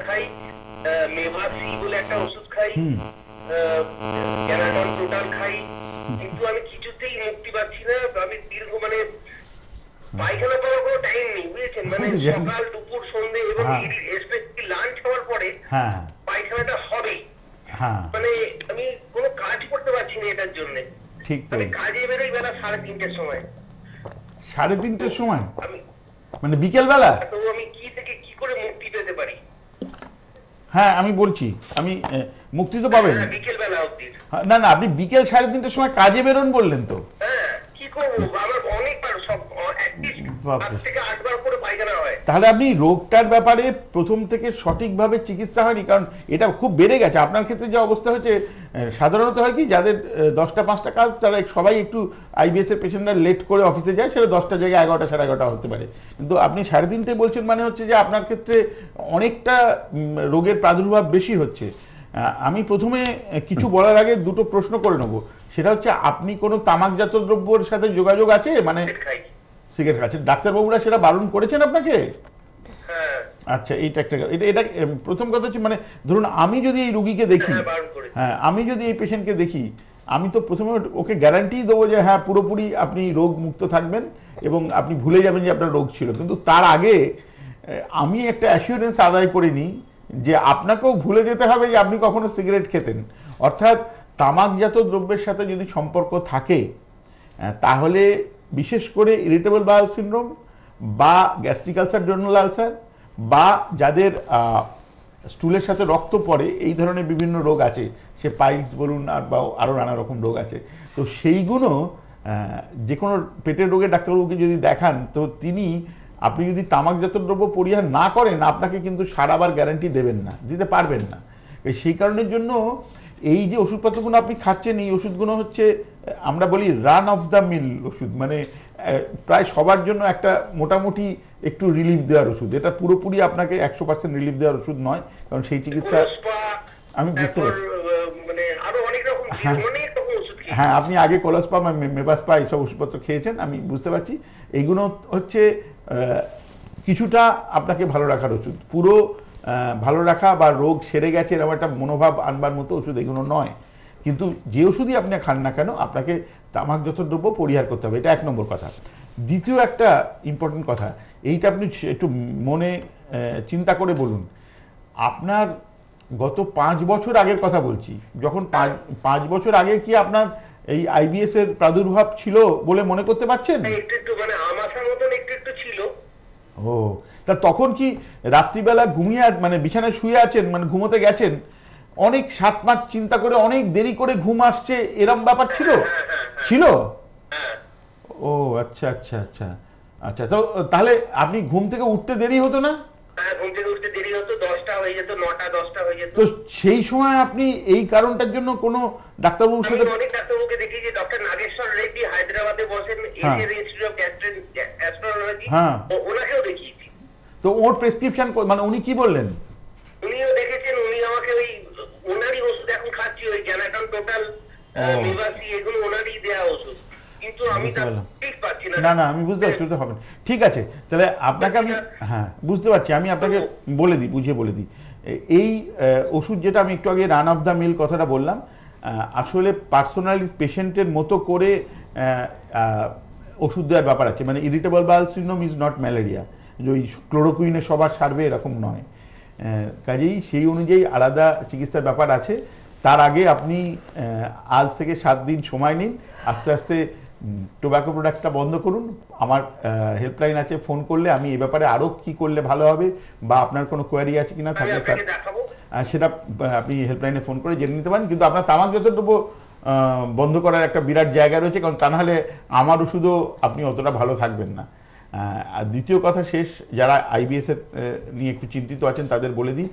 খাই, মেভা সি বলে একটা ওষুধ খাই, ক্যানাডন টোটাল খাই, কিন্তু আমি কিছুতেই মুক্তি পাচ্ছি না। আমি দীর্ঘ পায়খানা পাওয়ার কোনো টাইম নেই, বুঝেছেন? সকাল দুপুর সন্ধ্যে এবং স্পেশালি লাঞ্চ হওয়ার পরে পায়খানাটা হবেই। আমি কোনো কাজ করতে পারছি না এটার জন্য। ঠিক, আমি কাজে বেরোই বেলা 3:30টার সময়। 3:30টার সময়? আমি মানে বিকেল বেলা? তো আমি কি করে মুক্তি পেতে পারি? হ্যাঁ, আমি বলছি, আমি মুক্তি তো পাবেন বিকেল বেলা অবধি। না না, আপনি বিকেল 3:30টার সময় কাজে বেরোন বললেন তো? হ্যাঁ, কি করবো, আমার অনেকবার থেকে 8 বার করে পায়খানা হয়। তাহলে আপনি রোগটার ব্যাপারে প্রথম থেকে সঠিকভাবে চিকিৎসা হয়নি, কারণ এটা খুব বেড়ে গেছে। আপনার ক্ষেত্রে যে অবস্থা হয়েছে, সাধারণত হয় কি, যাদের 10টা 5টা কাজ, তারা সবাই একটু আইবিএস এর পেশেন্টরা লেট করে অফিসে যায়, সেটা 10টা জায়গায় 11টা 11:30 হতে পারে। কিন্তু আপনি 3:30 বলছেন, মানে হচ্ছে যে আপনার ক্ষেত্রে অনেকটা রোগের প্রাদুর্ভাব বেশি হচ্ছে। আমি প্রথমে কিছু বলার আগে দুটো প্রশ্ন করে নেব। সেটা হচ্ছে, আপনি কোনো তামাকজাত দ্রব্যের সাথে যোগাযোগ আছে? মানে সিগারেট খাচ্ছেন, ডাক্তারবাবুরা সেটা বারণ করেছেন আপনাকে? আচ্ছা, এইটা একটা, এটা প্রথম কথা হচ্ছে, মানে ধরুন আমি যদি এই রুগীকে দেখি, হ্যাঁ, আমি যদি এই পেশেন্টকে দেখি, আমি তো প্রথমে ওকে গ্যারান্টি দেবো যে হ্যাঁ, পুরোপুরি আপনি রোগ মুক্ত থাকবেন এবং আপনি ভুলে যাবেন যে আপনার রোগ ছিল। কিন্তু তার আগে আমি একটা অ্যাসিওরেন্স আদায় করে নিই যে আপনাকেও ভুলে যেতে হবে যে আপনি কখনো সিগারেট খেতেন। অর্থাৎ তামাকজাত দ্রব্যের সাথে যদি সম্পর্ক থাকে, তাহলে বিশেষ করে ইরিটেবল বাউল সিনড্রোম বা গ্যাস্ট্রিক আলসার, জর্নাল আলসার, বা যাদের স্টুলের সাথে রক্ত পড়ে, এই ধরনের বিভিন্ন রোগ আছে, সে পাইলস বলুন আর বা আরও নানা রকম রোগ আছে, তো সেইগুলো যে কোনো পেটের রোগের ডাক্তারবাবুকে যদি দেখান, তো আপনি যদি তামাকজাত দ্রব্য পরিহার না করেন, আপনাকে কিন্তু সারাবার গ্যারান্টি দেবেন না, দিতে পারবেন না। সেই কারণের জন্য এই যে ওষুধপত্রগুলো আপনি খাচ্ছেন, এই ওষুধগুলো হচ্ছে আমরা বলি রান অফ দ্য মিল ওষুধ, মানে প্রায় সবার জন্য একটা মোটামুটি একটু রিলিফ দেওয়ার ওষুধ। এটা পুরোপুরি আপনাকে 100% রিলিফ দেওয়ার ওষুধ নয়, কারণ সেই চিকিৎসা আমি বুঝতে পারছি। হ্যাঁ, আপনি আগে কোলাস্পা, মেবাস্পা এইসব ওষুধপত্র খেয়েছেন, আমি বুঝতে পারছি। এইগুলো হচ্ছে কিছুটা আপনাকে ভালো রাখার ওষুধ, পুরো ভালো রাখা বা রোগ সেরে গেছে এরকম একটা মনোভাব আনবার মতো ওষুধ এগুলো নয়। কিন্তু যে ওষুধই আপনি খান না কেন, আপনাকে তামাকজাত দ্রব্য পরিহার করতে হবে, এটা 1 নম্বর কথা। দ্বিতীয় একটা ইম্পর্টেন্ট কথা, এইটা আপনি একটু মনে চিন্তা করে বলুন। আপনার গত 5 বছর আগের কথা বলছি, যখন 5 বছর আগে কি আপনার এই আইবিএস এর প্রাদুর্ভাব ছিল বলে মনে করতে পারছেন? ও, তা তখন কি রাত্রিবেলা ঘুমিয়ে, মানে বিছানায় শুয়ে আছেন, মানে ঘুমোতে গেছেন, অনেক 7 মাস চিন্তা করে অনেক দেরি করে ঘুম আসছে, এরম ব্যাপার ছিল? ও আচ্ছা আচ্ছা আচ্ছা আচ্ছা, তো তাহলে আপনি ঘুম থেকে উঠতে দেরি হতো না? তো সেই সময় আপনি এই কারণটার জন্য কোনো ডাক্তারবাবুর সাথে? অনেক ডাক্তারবাবুকে দেখি, যে ডক্টর নাগেশ্বর রেড্ডি হায়দ্রাবাদে বসেন, ইন্ডিয়ান ইনস্টিটিউট অফ অ্যাস্ট্রোলজি, হ্যাঁ। ওনাকেও দেখিয়েছি। তো ওর প্রেসক্রিপশন মানে উনি কি বললেন? উনিও দেখেছেন, উনি আমাকে ওই ওনারই ওষুধ এখন খাচ্ছি, ওই জ্যানাটন টোটাল, মেভাসি, এগুলো ওনারই দেয়া ওষুধ, কিন্তু আমি বুঝতে তা পারলাম। ঠিক পাচ্ছি না। না না, আমি বুঝতে পারছি, ওটা হবে না। ঠিক আছে, তাহলে আপনাকে আমি, হ্যাঁ বুঝতে পারছি, আমি আপনাকে বলে দিই, বুঝিয়ে বলে দিই। এই ওষুধ যেটা আমি একটু আগে রান অফ দ্য মিল কথাটা বললাম, আসলে পার্সোনালি পেশেন্টের মতো করে ওষুধ দেওয়ার ব্যাপার আছে। মানে irritable bowel syndrome is not malaria, যে ওই ক্লোরোকুইনে সবার সারবে এরকম নয়। কাজেই সেই অনুযায়ী আলাদা চিকিৎসার ব্যাপার আছে। তার আগে আপনি আজ থেকে 7 দিন সময় নিন, আস্তে আস্তে টোব্যাকো প্রোডাক্টসটা বন্ধ করুন। আমার হেল্পলাইন আছে, ফোন করলে আমি এই ব্যাপারে আরও কী করলে ভালো হবে বা আপনার কোনো কোয়ারি আছে কিনা থাকলে সেটা আপনি হেল্পলাইনে ফোন করে জেনে নিতে পারেন। কিন্তু আপনার তামাকজাত দ্রব্য বন্ধ করার একটা বিরাট জায়গা রয়েছে, কারণ তা নাহলে আমার ওষুধও আপনি অতটা ভালো থাকবেন না। আর দ্বিতীয় কথা শেষ, যারা আইবিএসের নিয়ে একটু চিন্তিত আছেন তাদের বলে দিই,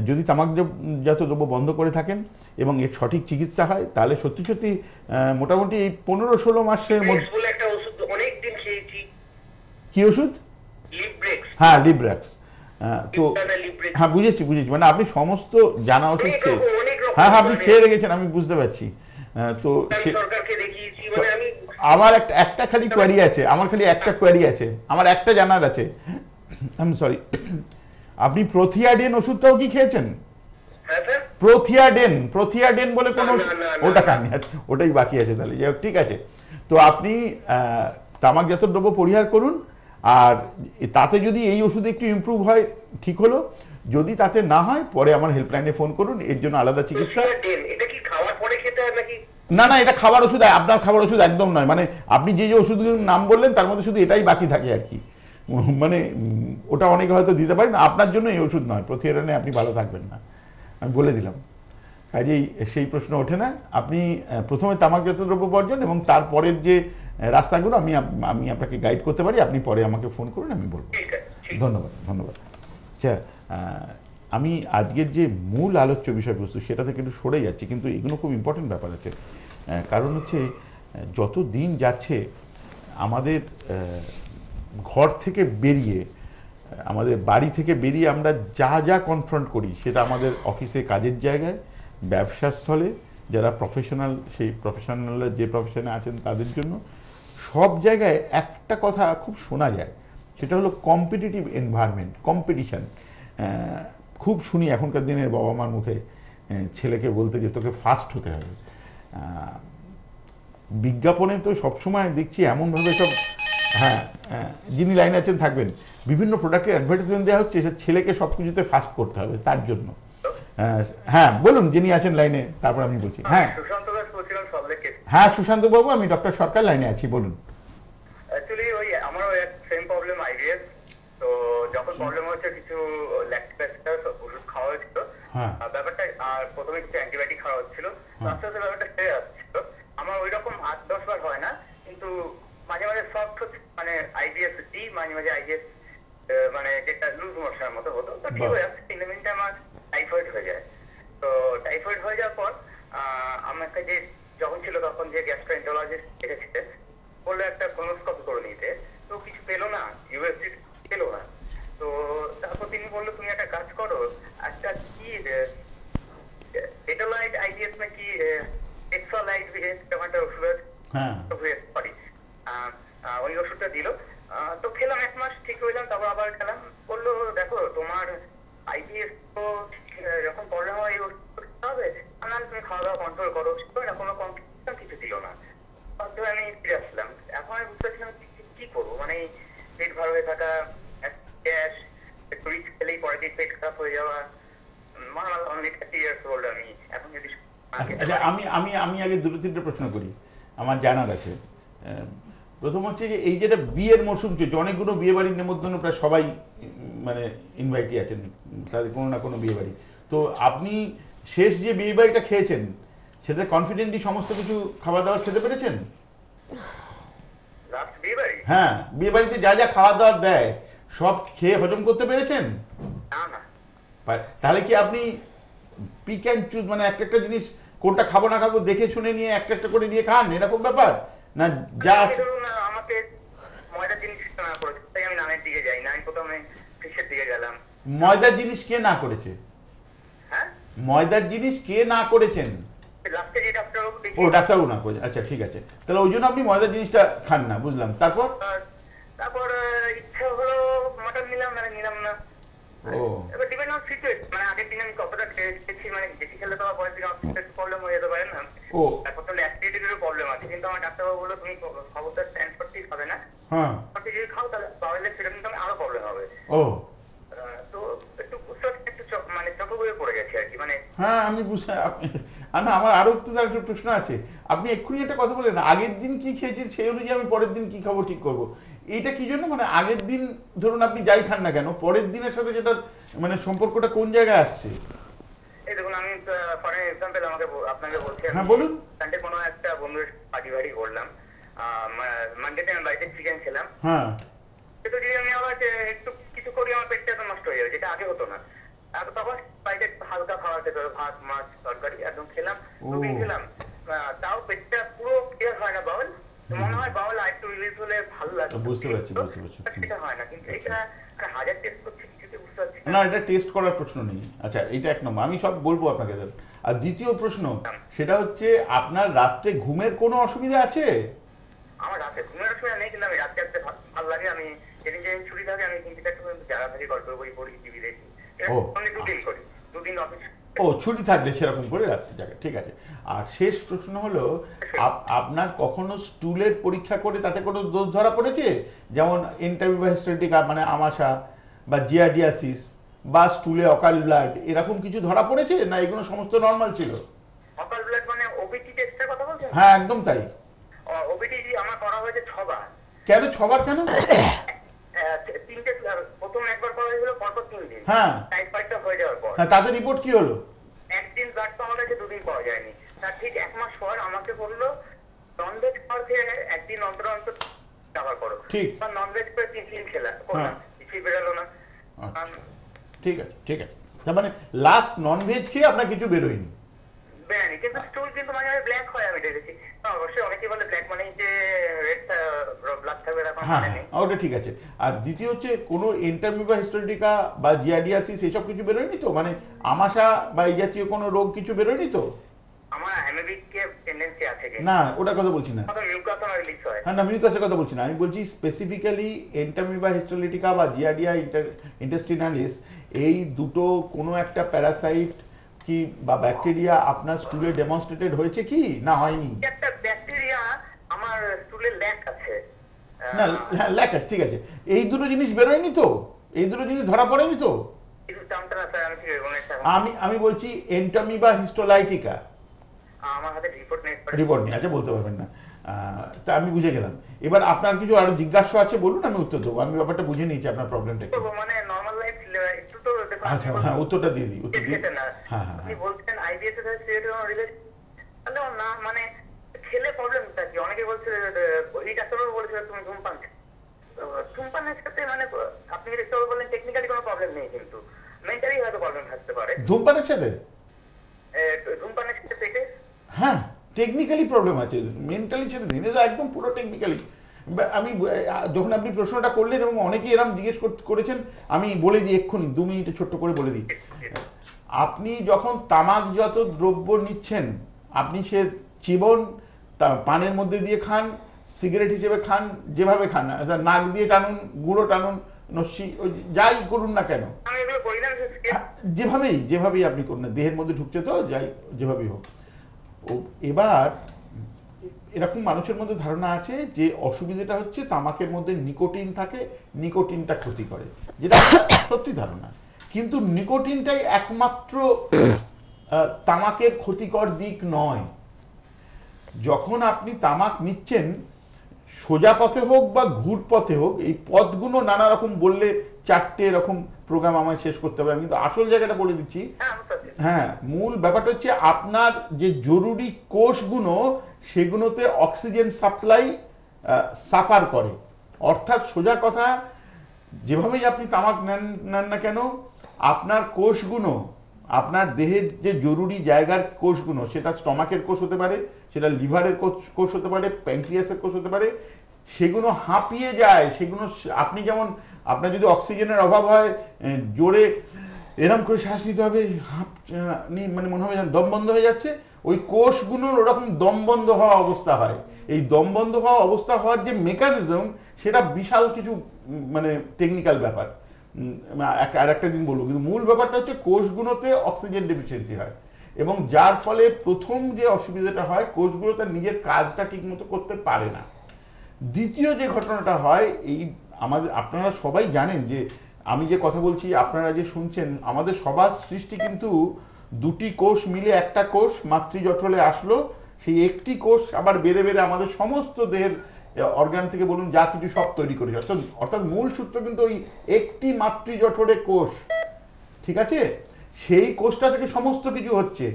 যদি তামাকজাত দ্রব্য বন্ধ করে থাকেন এবং এর সঠিক চিকিৎসা হয়, তাহলে সত্যি সত্যি মোটামুটি এই 15-16 মাসের মধ্যে। একটা ওষুধ অনেকদিন খেয়েছি। কি ওষুধ? লিব্রেক্স। হ্যাঁ, লিব্রেক্স। তো হ্যাঁ, বুঝেছি বুঝেছি, মানে আপনি সমস্ত জানা ওষুধ খেয়ে, হ্যাঁ হ্যাঁ আপনি খেয়ে রেখেছেন, আমি বুঝতে পারছি। তো আমার একটা খালি কোয়ারি আছে, আমার খালি একটা কোয়ারি আছে, আমার একটা জানার আছে। আমি সরি, আপনি প্রোথিয়াডেন ওষুধটাও কি খেয়েছেন? প্রোথিয়াডেন বলে কোনো, ওটা খাননি, ওটাই বাকি আছে তাহলে। যাই হোক, ঠিক আছে। তো আপনি তামাকজাত দ্রব্য পরিহার করুন, আর তাতে যদি এই ওষুধে একটু ইমপ্রুভ হয় ঠিক হলো, যদি তাতে না হয় পরে আমার হেল্পলাইনে ফোন করুন, এর জন্য আলাদা চিকিৎসা। না না, এটা খাবার ওষুধ, আপনার খাবার ওষুধ একদম নয়। মানে আপনি যে যে ওষুধগুলোর নাম বললেন তার মধ্যে শুধু এটাই বাকি থাকে আর কি। মানে ওটা অনেকে হয়তো দিতে পারেন, আপনার জন্য এই ওষুধ নয়। প্রতিহারে আপনি ভালো থাকবেন না, আমি বলে দিলাম। কাজেই সেই প্রশ্ন ওঠে না। আপনি প্রথমে তামাকজাত দ্রব্য বর্জন এবং তারপরের যে রাস্তাগুলো আমি আপনাকে গাইড করতে পারি, আপনি পরে আমাকে ফোন করুন, আমি বলবো। ধন্যবাদ ধন্যবাদ। আচ্ছা, আমি আজকের যে মূল আলোচ্য বিষয়বস্তু সেটা থেকে একটু সরে যাচ্ছি, কিন্তু এগুলো খুব ইম্পর্টেন্ট ব্যাপার আছে। কারণ হচ্ছে, যত দিন যাচ্ছে আমাদের ঘর থেকে বেরিয়ে, আমাদের বাড়ি থেকে বেরিয়ে আমরা যা যা কনফ্রন্ট করি, সেটা আমাদের অফিসে, কাজের জায়গায়, ব্যবসা স্থলে, যারা প্রফেশনাল, সেই প্রফেশনালরা যে প্রফেশনে আছেন তাদের জন্য, সব জায়গায় একটা কথা খুব শোনা যায়, সেটা হলো কম্পিটিটিভ এনভায়রনমেন্ট, কম্পিটিশান। খুব শুনি এখনকার দিনের বাবা মার মুখে ছেলেকে বলতে যে তোকে ফার্স্ট হতে হবে। বিজ্ঞাপনে তো সবসময় দেখছি এমনভাবে সব, হ্যাঁ যিনি লাইনে আছেন থাকবেন, বিভিন্ন প্রোডাক্টের অ্যাডভার্টাইজমেন্ট দেওয়া হচ্ছে, সে ছেলেকে সব কিছুতে ফার্স্ট করতে হবে তার জন্য। হ্যাঁ বলুন, যিনি আছেন লাইনে, তারপর আমি বলছি। হ্যাঁ হ্যাঁ, সুশান্ত বাবু, আমি ডক্টর সরকার লাইনে আছি, বলুন। অ্যাকচুয়ালি ওই আমারও এক সেম প্রবলেম, আইবিএস। তো যখন প্রবলেম হচ্ছে, কিছু ল্যাকটিক অ্যাসিড ওষুধ খাওয়া হয়েছিল ব্যাপারটা, আর প্রথমে কিছু অ্যান্টিবায়োটিক খাওয়া হচ্ছিল, আস্তে আস্তে ব্যাপারটা সেরে আসছিল। আমার ওই রকম 8-10 বার হয় না, কিন্তু মাঝে মাঝে সফট হচ্ছে, মানে আইবিএস ডি, মাঝে মাঝে আইবিএস মানে যেটা লুজ মোশনের মতো হতো, তো ঠিক হয়ে যাচ্ছে। ইন দ্য মিন টাইম আমার টাইফয়েড হয়ে যায়। তো টাইফয়েড হয়ে যাওয়ার পর আমাকে যে যখন ছিল তখন যে গ্যাস্ট্রোএন্টারোলজিস্ট দেখেছিলেন, বললো একটা কোলোনোস্কোপি করে নিতে, তো কিছু পেলো না, ইউএসজি পেলো না। তো তারপর তিনি বললো তুমি একটা কাজ করো, একটা কি এটোলাইট আইবিএস নাকি এক্সোলাইট একটা ওষুধ সরি, ওই ওষুধটা দিল। তো খেলাম 1 মাস, ঠিক হয়ে গেলাম। তারপর আবার খেলাম, বললো দেখো তোমার আইবিএস তো যখন প্রবলেম হয় এই ওষুধ খেতে হবে, না তুমি খাওয়া দাওয়া কন্ট্রোল করো, না কোনো কমপ্লিকেশন কিছু দিল না। আমি ফিরে আসলাম। এখন আমি বুঝতে পারছিলাম কি করবো, মানে পেট ভার হয়ে থাকা, গ্যাস, একটু রিচ খেলেই পরে পেট খারাপ হয়ে যাওয়া। আমি এখন যদি আমি আগে 2-3টে প্রশ্ন করি, আমার জানার আছে। প্রথম হচ্ছে যে এই যেটা বিয়ের মরশুম চলছে, অনেকগুলো বিয়ে বাড়ির নেমন্তন্ন, প্রায় সবাই মানে ইনভাইটই আছেন, তাদের কোনো না কোনো বিয়ে বাড়ি। তো আপনি শেষ যে বিয়ে বাড়িটা খেয়েছেন, সেটা কনফিডেন্টলি সমস্ত কিছু খাবার দাবার খেতে পেরেছেন? হ্যাঁ, বিয়ে বাড়িতে যা যা খাওয়া দাওয়ার দেয় সব খেয়ে হজম করতে পেরেছেন? তাহলে কি আপনি পিক অ্যান্ড চুজ, মানে একটা একটা জিনিস কোনটা খাবো না খাবো দেখে শুনে নিয়ে একটা একটা করে নিয়ে খান, এরকম ব্যাপার না? যা আমাকে ময়দা জিনিস ময়দার জিনিস কে না করেছে? হ্যাঁ, ময়দার জিনিস কে না করেছেন? লাস্টে যে ডাক্তারবাবু ও ডাক্তারবাবু না করেছেন, আচ্ছা ঠিক আছে, তাহলে ওই জন্য আপনি ময়দার জিনিসটা খান না, বুঝলাম। তারপর তারপর ইচ্ছা হলো মটন নিলাম না। ও এবার ডিপেন্ড অন সিচুয়েশন, মানে আগের দিন আমি কতটা খেয়েছি, মানে বেশি খেলে তো পরের দিন একটু প্রবলেম হয়ে যেতে পারে না। ও তারপর তো অ্যাসিডিটিরও প্রবলেম আছে, কিন্তু আমার ডাক্তারবাবু বললো তুমি খবরটা স্ট্যান্ড করতেই হবে না, হ্যাঁ যদি খাও তাহলে তাহলে সেটা কিন্তু আরো প্রবলেম হবে। ও তো একটু মানে চকগুলো পড়ে গেছে আর কি, মানে হ্যাঁ আমি বুঝতে না, আমার আরো তো তার একটা প্রশ্ন আছে। আপনি এক্ষুনি একটা কথা বললেন আগের দিন কি খেয়েছি সেই অনুযায়ী আমি পরের দিন কি খাবো ঠিক করবো, এইটা কি জন্য? মানে আগের দিন ধরুন আপনি যাই খান না কেন, পরের দিনের সাথে যেটা মানে সম্পর্কটা কোন জায়গায় আসছে? এই দেখুন আমি ফর এক্সাম্পল আপনাকে বলছি, হ্যাঁ বলুন। সানডে কোনো একটা বন্ধুর পার্টি বাড়ি করলাম, মানডেতে আমি বাড়িতে চিকেন খেলাম, হ্যাঁ কিন্তু যদি আমি আবার একটু কিছু করি আমার পেটটা তো নষ্ট হয়ে যাবে, যেটা আগে হতো না। আর তখন বাড়িতে হালকা খাবার খেতে হবে, ভাত মাছ তরকারি একদম খেলাম, রুটি খেলাম, তাও পেটটা পুরো ক্লিয়ার হয় না বাউল, মনে হয় বাউল আর একটু রিলিজ হলে ভালো লাগে, বুঝতে পারছি। সেটা হয় না। কিন্তু এটা হাজার টেস্ট করছি কিছুতে বুঝতে পারছি না, এটা টেস্ট করার প্রশ্ন নেই। আচ্ছা এটা এক নম্বর, আমি সব বলবো আপনাকে। আর দ্বিতীয় প্রশ্ন সেটা হচ্ছে আপনার রাত্রে ঘুমের কোনো অসুবিধা আছে? আমার রাতে ঘুমের অসুবিধা নেই, কিন্তু আমি রাতে আসতে ভালো লাগে। আমি যেদিন ছুটি থাকে আমি তিনটা একটু জায়গা থেকে গল্প বই পড়ি, টিভি দেখি, আমি দুদিন করি, দুদিন অফিস। ও ছুটি থাকলে সেরকম করে রাত্রে জায়গা, ঠিক আছে। আর শেষ প্রশ্ন হলো আপনার কখনো স্টুলের পরীক্ষা করে তাতে কোনো দোষ ধরা পড়েছে? যেমন এন্টারভিভাইস্টেটিকা মানে আমাশা বা জিয়াডিয়াসিস বা স্টুলে অকাল ব্লাড, এরকম কিছু ধরা পড়েছে না এগুলো সমস্ত নর্মাল ছিল? অকাল ব্লাড মানে ওবিটি টেস্টের কথা বলছেন? হ্যাঁ একদম তাই। ওবিটি আমার করা হয়েছে 6 বার। কেন 6 বার কেন? তিনটে, প্রথম একবার করা হয়েছিল পরপর 3 দিন, হ্যাঁ টাইফয়েডটা হয়ে যাওয়ার পর। হ্যাঁ তাতে রিপোর্ট কি হলো? একদিন ব্লাড পাওয়া গেছে, 2 দিন পাওয়া যায়নি। তার ঠিক 1 মাস পর আমাকে বললো ননভেজ খাওয়ার খেয়ে একদিন অন্তর অন্তর খাবার করো, ঠিক। বা ননভেজ করে 3 দিন খেলা করলাম, কিছুই বেরোলো না। ঠিক আছে ঠিক আছে, তার মানে লাস্ট ননভেজ খেয়ে আপনার কিছু বেরোয়নি? বেরোয়নি, কিন্তু স্টুল কিন্তু মাঝে মাঝে ব্ল্যাক হয়, আমি দেখেছি। অবশ্যই অনেকেই বলে ব্ল্যাক মানে যে রেড ব্লাড থাকবে, এরকম হ্যাঁ মানে নেই। ওটা ঠিক আছে। আর দ্বিতীয় হচ্ছে কোনো এন্টারমিবা হিস্টোরিকা বা জিয়াডিয়াসিস এসব কিছু বেরোয়নি তো? মানে আমাশা বা এই জাতীয় কোনো রোগ কিছু বেরোয়নি তো? আমার অ্যামিবিক টেন্ডেন্সি আছে কি না ওটার কথা বলছি না। কত মিউকাস রিলিজ হয়। হ্যাঁ না মিউকাসের কথা বলছি না, আমি বলছি স্পেসিফিক্যালি এন্টারমিবা হিস্টোলিটিকা বা জিয়াডিয়া ইন্টেস্টিনালিস, এই দুটো কোনো একটা প্যারাসাইট কি বা ব্যাকটেরিয়া আপনার স্টুলে ডেমনস্ট্রেটেড হয়েছে কি না হয়নি? একটা ব্যাকটেরিয়া আমার স্টুলে ল্যাক আছে। না হ্যাঁ ল্যাক আছে, ঠিক আছে। এই দুটো জিনিস বেরোয়নি তো? এই দুটো জিনিস ধরা পড়েনি তো? কিছু টার্মটা স্যার আমি ঠিক আমি বলছি এন্টামিবা হিস্টোলাইটিকা। আমার হাতে রিপোর্ট নেই, আচ্ছা বলতে পারবেন না, তা আমি বুঝে গেলাম। এবার আপনার কিছু আরো জিজ্ঞাসা আছে বলুন, আমি উত্তর দেবো। আমি ব্যাপারটা বুঝে নিয়েছি আপনার প্রবলেমটা কি। মানে নরমাল লাইফ একটু তো দেখুন। আচ্ছা হ্যাঁ উত্তরটা দিয়ে দিই, উত্তর দিয়ে। হ্যাঁ হ্যাঁ আপনি বলছেন আইবিএস এর সাথে রিলেটেড, তাহলে না মানে খেলে প্রবলেমটা কি? অনেকে বলছে এই ডাক্তারবাবু বলেছে তুমি ধূমপান, ধূমপানের সাথে মানে আপনি ডাক্তারবাবু বললেন টেকনিক্যালি কোনো প্রবলেম নেই, কিন্তু মেন্টালি হয়তো প্রবলেম থাকতে পারে। ধূমপানের সাথে? ধূমপানের সাথে পেটে? হ্যাঁ টেকনিক্যালি প্রবলেম আছে, মেন্টালি ছেড়ে দিন, এটা একদম পুরো টেকনিক্যালি। আমি যখন আপনি প্রশ্নটা করলেন এবং অনেকেই এরকম জিজ্ঞেস করেছেন, আমি বলে দিই এক্ষুনি 2 মিনিটে ছোট্ট করে বলে দিই। আপনি যখন তামাকজাত দ্রব্য নিচ্ছেন, আপনি সে চিবন পানের মধ্যে দিয়ে খান, সিগারেট হিসেবে খান, যেভাবে খান না, নাক দিয়ে টানুন, গুঁড়ো টানুন, নস্যি যাই করুন না কেন, যেভাবেই আপনি করুন না, দেহের মধ্যে ঢুকছে তো যাই যেভাবেই হোক। এবার এরকম মানুষের মধ্যে ধারণা আছে যে অসুবিধাটা হচ্ছে তামাকের মধ্যে নিকোটিন থাকে, নিকোটিনটা ক্ষতি করে, যেটা সত্যি ধারণা। কিন্তু নিকোটিনটাই একমাত্র তামাকের ক্ষতিকর দিক নয়। যখন আপনি তামাক নিচ্ছেন, সোজা পথে হোক বা ঘুর পথে হোক, এই পথগুলো নানা রকম বললে 4টে এরকম প্রোগ্রাম আমায় শেষ করতে হবে, আমি কিন্তু আসল জায়গাটা বলে দিচ্ছি। হ্যাঁ মূল ব্যাপারটা হচ্ছে আপনার যে জরুরি কোষগুলো, সেগুলোতে অক্সিজেন সাপ্লাই সাফার করে। অর্থাৎ সোজা কথা, যেভাবেই আপনি তামাক নেন না কেন, আপনার কোষগুলো, আপনার দেহের যে জরুরি জায়গার কোষগুলো, সেটা স্টমাকের কোষ হতে পারে, সেটা লিভারের কোষ হতে পারে, প্যানক্রিয়াসের কোষ হতে পারে, সেগুলো হাঁপিয়ে যায়। সেগুলো আপনি যেমন আপনার যদি অক্সিজেনের অভাব হয়, জোরে এরম করে শ্বাস নিতে হবে, মানে মনে হবে যেন দম বন্ধ হয়ে যাচ্ছে, ওই কোষগুলোর ওরকম দম বন্ধ হওয়া অবস্থা হয়। এই দম বন্ধ হওয়া অবস্থা হওয়ার যে মেকানিজম, সেটা বিশাল কিছু মানে টেকনিক্যাল ব্যাপার, আর একটা দিন বলবো। কিন্তু মূল ব্যাপারটা হচ্ছে কোষগুলোতে অক্সিজেন ডেফিসিয়েন্সি হয়, এবং যার ফলে প্রথম যে অসুবিধাটা হয়, কোষগুলো তার নিজের কাজটা ঠিকমতো করতে পারে না। দ্বিতীয় যে ঘটনাটা হয়, এই আমাদের, আপনারা সবাই জানেন যে আমি যে কথা বলছি, আপনারা যে শুনছেন, আমাদের সবার সৃষ্টি কিন্তু দুটি কোষ মিলে একটা কোষ মাতৃজঠরে আসলো, সেই একটি কোষ আবার বেড়ে বেড়ে আমাদের সমস্ত দেহের অর্গান থেকে বলুন যা কিছু সব তৈরি করেছে। অর্থাৎ মূল সূত্র কিন্তু ওই একটি মাতৃজঠরে কোষ, ঠিক আছে? সেই কোষটা থেকে সমস্ত কিছু হচ্ছে।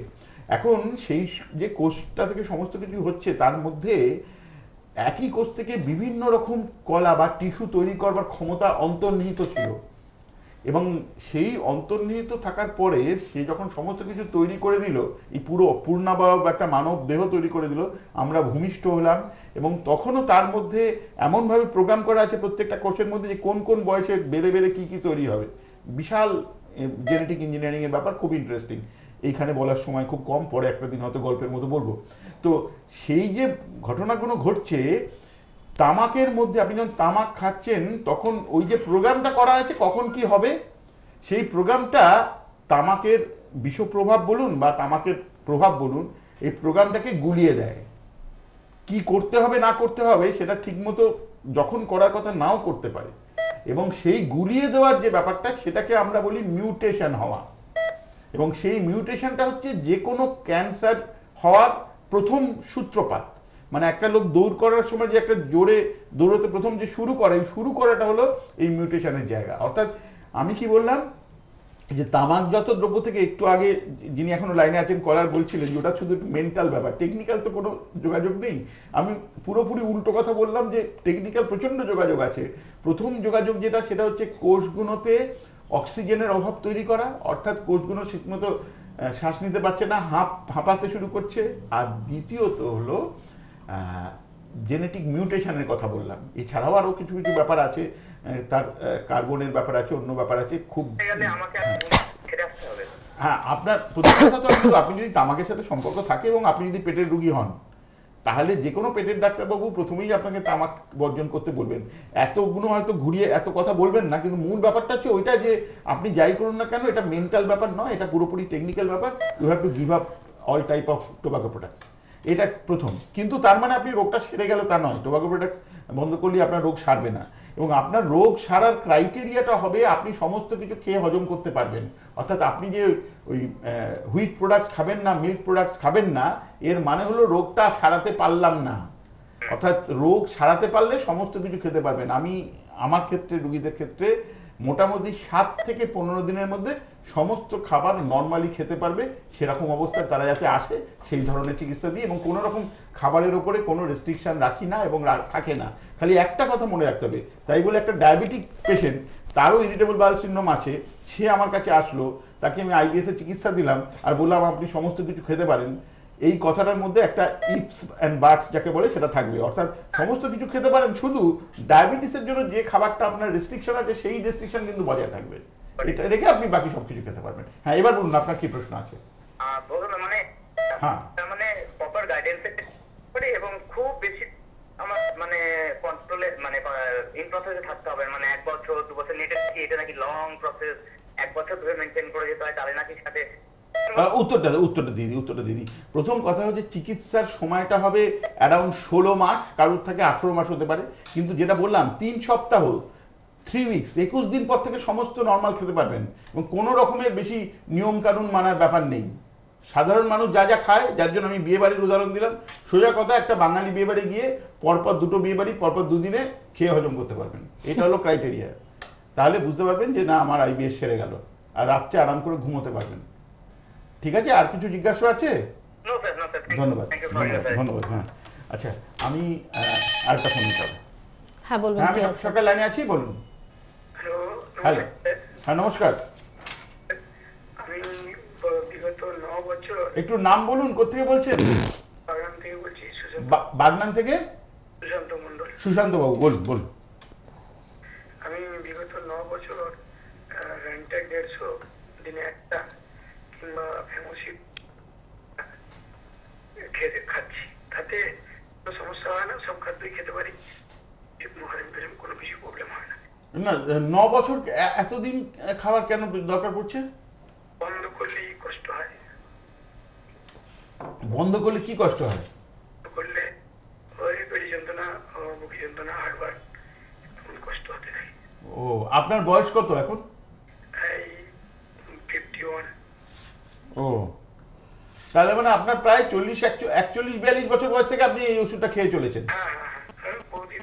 এখন সেই যে কোষটা থেকে সমস্ত কিছু হচ্ছে, তার মধ্যে একই কোষ থেকে বিভিন্ন রকম কলা বা টিস্যু তৈরি করবার ক্ষমতা অন্তর্নিহিত ছিল, এবং সেই অন্তর্নিহিত থাকার পরে সে যখন সমস্ত কিছু তৈরি করে দিল, এই পুরো পূর্ণাবয়ব একটা মানব দেহ তৈরি করে দিল, আমরা ভূমিষ্ঠ হলাম। এবং তখনও তার মধ্যে এমনভাবে প্রোগ্রাম করা আছে প্রত্যেকটা কোষের মধ্যে যে কোন কোন বয়সে বেড়ে বেড়ে কী কী তৈরি হবে। বিশাল জেনেটিক ইঞ্জিনিয়ারিংয়ের ব্যাপার, খুব ইন্টারেস্টিং। এইখানে বলার সময় খুব কম, পরে একটা দিন হয়তো গল্পের মতো বলবো। তো সেই যে ঘটনাগুলো ঘটছে, তামাকের মধ্যে আপনি যখন তামাক খাচ্ছেন, তখন ওই যে প্রোগ্রামটা করা আছে কখন কি হবে, সেই প্রোগ্রামটা তামাকের বিষপ্রভাব বলুন বা তামাকের প্রভাব বলুন, এই প্রোগ্রামটাকে গুলিয়ে দেয়। কি করতে হবে না করতে হবে সেটা ঠিকমতো যখন করার কথা নাও করতে পারে, এবং সেই গুলিয়ে দেওয়ার যে ব্যাপারটা, সেটাকে আমরা বলি মিউটেশন হওয়া। এবং সেই মিউটেশনটা হচ্ছে যে কোনো ক্যান্সার হওয়ার প্রথম সূত্রপাত। মানে একটা লোক দৌড় করার সময় যে একটা জোরে দৌড়তে প্রথম যে শুরু করাটা হলো এই মিউটেশনের জায়গা। অর্থাৎ আমি কি বললাম, যে তামাকজাত দ্রব্য থেকে একটু আগে যিনি এখনো লাইনে আছেন কলার বলছিলেন যে ওটা শুধু একটু মেন্টাল ব্যাপার, টেকনিক্যাল তো কোনো যোগাযোগ নেই। আমি পুরোপুরি উল্টো কথা বললাম যে টেকনিক্যাল প্রচণ্ড যোগাযোগ আছে। প্রথম যোগাযোগ যেটা, সেটা হচ্ছে কোষগুলোতে অক্সিজেনের অভাব তৈরি করা, অর্থাৎ কোষগুলো ঠিকমতো শ্বাস নিতে পারছে না, হাঁপাতে শুরু করছে। আর দ্বিতীয়ত হলো জেনেটিক মিউটেশনের কথা বললাম। এছাড়াও আরও কিছু কিছু ব্যাপার আছে, তার কার্বনের ব্যাপার আছে, অন্য ব্যাপার আছে খুব। হ্যাঁ, আপনার প্রথম কথা তো আপনি যদি তামাকের সাথে সম্পর্ক থাকে এবং আপনি যদি পেটের রুগী হন, তাহলে যে কোনো পেটের ডাক্তারবাবু প্রথমেই আপনাকে তামাক বর্জন করতে বলবেন। এতগুলো হয়তো ঘুরিয়ে এত কথা বলবেন না, কিন্তু মূল ব্যাপারটা হচ্ছে ওইটা যে আপনি যাই করুন না কেন, এটা মেন্টাল ব্যাপার নয়, এটা পুরোপুরি টেকনিক্যাল ব্যাপার। You have to give up all type of tobacco products, এটা প্রথম। কিন্তু তার মানে আপনি রোগটা সেরে গেল তা নয়। টোবাকো প্রোডাক্টস বন্ধ করলে আপনার রোগ সারবে না, এবং আপনার রোগ সারার ক্রাইটেরিয়াটা হবে আপনি সমস্ত কিছু খেয়ে হজম করতে পারবেন। অর্থাৎ আপনি যে ওই হুইট প্রোডাক্টস খাবেন না, মিল্ক প্রোডাক্টস খাবেন না, এর মানে হলো রোগটা সারাতে পারলাম না। অর্থাৎ রোগ সারাতে পারলে সমস্ত কিছু খেতে পারবেন। আমার ক্ষেত্রে, রুগীদের ক্ষেত্রে মোটামুটি 7 থেকে 15 দিনের মধ্যে সমস্ত খাবার নর্মালি খেতে পারবে, সেরকম অবস্থায় তারা যাতে আসে সেই ধরনের চিকিৎসা দিই, এবং কোনো রকম খাবারের ওপরে কোনো রেস্ট্রিকশন রাখি না এবং থাকে না। খালি একটা কথা মনে রাখতে হবে, তাই বলে একটা ডায়াবেটিক পেশেন্ট, তারও ইরিটেবল বাউল সিনড্রোম আছে, সে আমার কাছে আসলো, তাকে আমি আইবিএস এর চিকিৎসা দিলাম আর বললাম আপনি সমস্ত কিছু খেতে পারেন, এই কথাটার মধ্যে একটা ইফস অ্যান্ড বাটস যাকে বলে সেটা থাকবে। অর্থাৎ সমস্ত কিছু খেতে পারেন, শুধু ডায়াবেটিসের জন্য যে খাবারটা আপনার রেস্ট্রিকশন আছে সেই রেস্ট্রিকশন কিন্তু বজায় থাকবে, এটা রেখে আপনি বাকি সবকিছু খেতে পারবেন। হ্যাঁ, এবার বলুন আপনার কি প্রশ্ন আছে। হ্যাঁ, মানে প্রপার গাইডেন্স করে এবং খুব বেশি আমার মানে কন্ট্রোলে, মানে ইন প্রসেসে থাকতে হবে। মানে 1 বছর 2 বছর নেটে এটা নাকি লং প্রসেস, 1 বছর ধরে মেনটেন করে যেতে হয়, তাহলে নাকি সাথে উত্তরটা দিদি। প্রথম কথা হচ্ছে চিকিৎসার সময়টা হবে অ্যারাউন্ড 16 মাস, কারোর থেকে 18 মাস হতে পারে। কিন্তু যেটা বললাম 3 সপ্তাহ 3 উইকস, 21 দিন পর থেকে সমস্ত নর্মাল খেতে পারবেন, এবং কোনো রকমের বেশি নিয়ম কানুন মানার ব্যাপার নেই। সাধারণ মানুষ যা যা খায়, যার জন্য আমি বিয়ে বাড়ির উদাহরণ দিলাম, সোজা কথা একটা বাঙালি বিয়ে বাড়ি গিয়ে পরপর 2টো বিয়ে বাড়ি পরপর 2 দিনে খেয়ে হজম করতে পারবেন, এটা হলো ক্রাইটেরিয়া। তাহলে বুঝতে পারবেন যে না, আমার আইবিএস সেরে গেল, আর রাত্রে আরাম করে ঘুমোতে পারবেন। ঠিক আছে, আর কিছু জিজ্ঞাসা আছে? ধন্যবাদ। হ্যাঁ, আচ্ছা, আমি আরেকটা ফোন নিতে হবে। হ্যাঁ বলুন, আমি সরকার লাইনে আছি, বলুন। হ্যালো, হ্যাঁ নমস্কার। আমি বিগত 9 বছর। একটু নাম বলুন, কোথেকে বলছেন? বাগনান থেকে বলছি। বাগনান থেকে? সুশান্ত মন্ডল। সুশান্ত বাবু, বলুন। আমি বিগত 9 150 দিনে একটা কিংবা ফেমোসিপ খেতে খাচ্ছি, তাতে কোনো সমস্যা হয় না, সব খাদ্যই খেতে পারি, কোনো কিছু প্রবলেম হয় না। না 9 বছর এতদিন খাবার কেন দরকার পড়ছে? বন্ধ করলেই কষ্ট হয়। বন্ধ করলে কি কষ্ট হয়? করলে ওই পেটে যন্ত্রণা, বুকে যন্ত্রণা, হাড়বার কষ্ট হতে থাকে। ও, আপনার বয়স কত এখন? এই 51। ও, তাহলে মানে আপনার প্রায় 41-42 বছর বয়স থেকে আপনি এই ওষুধটা খেয়ে চলেছেন। হ্যাঁ হ্যাঁ হ্যাঁ, আমি বহুদিন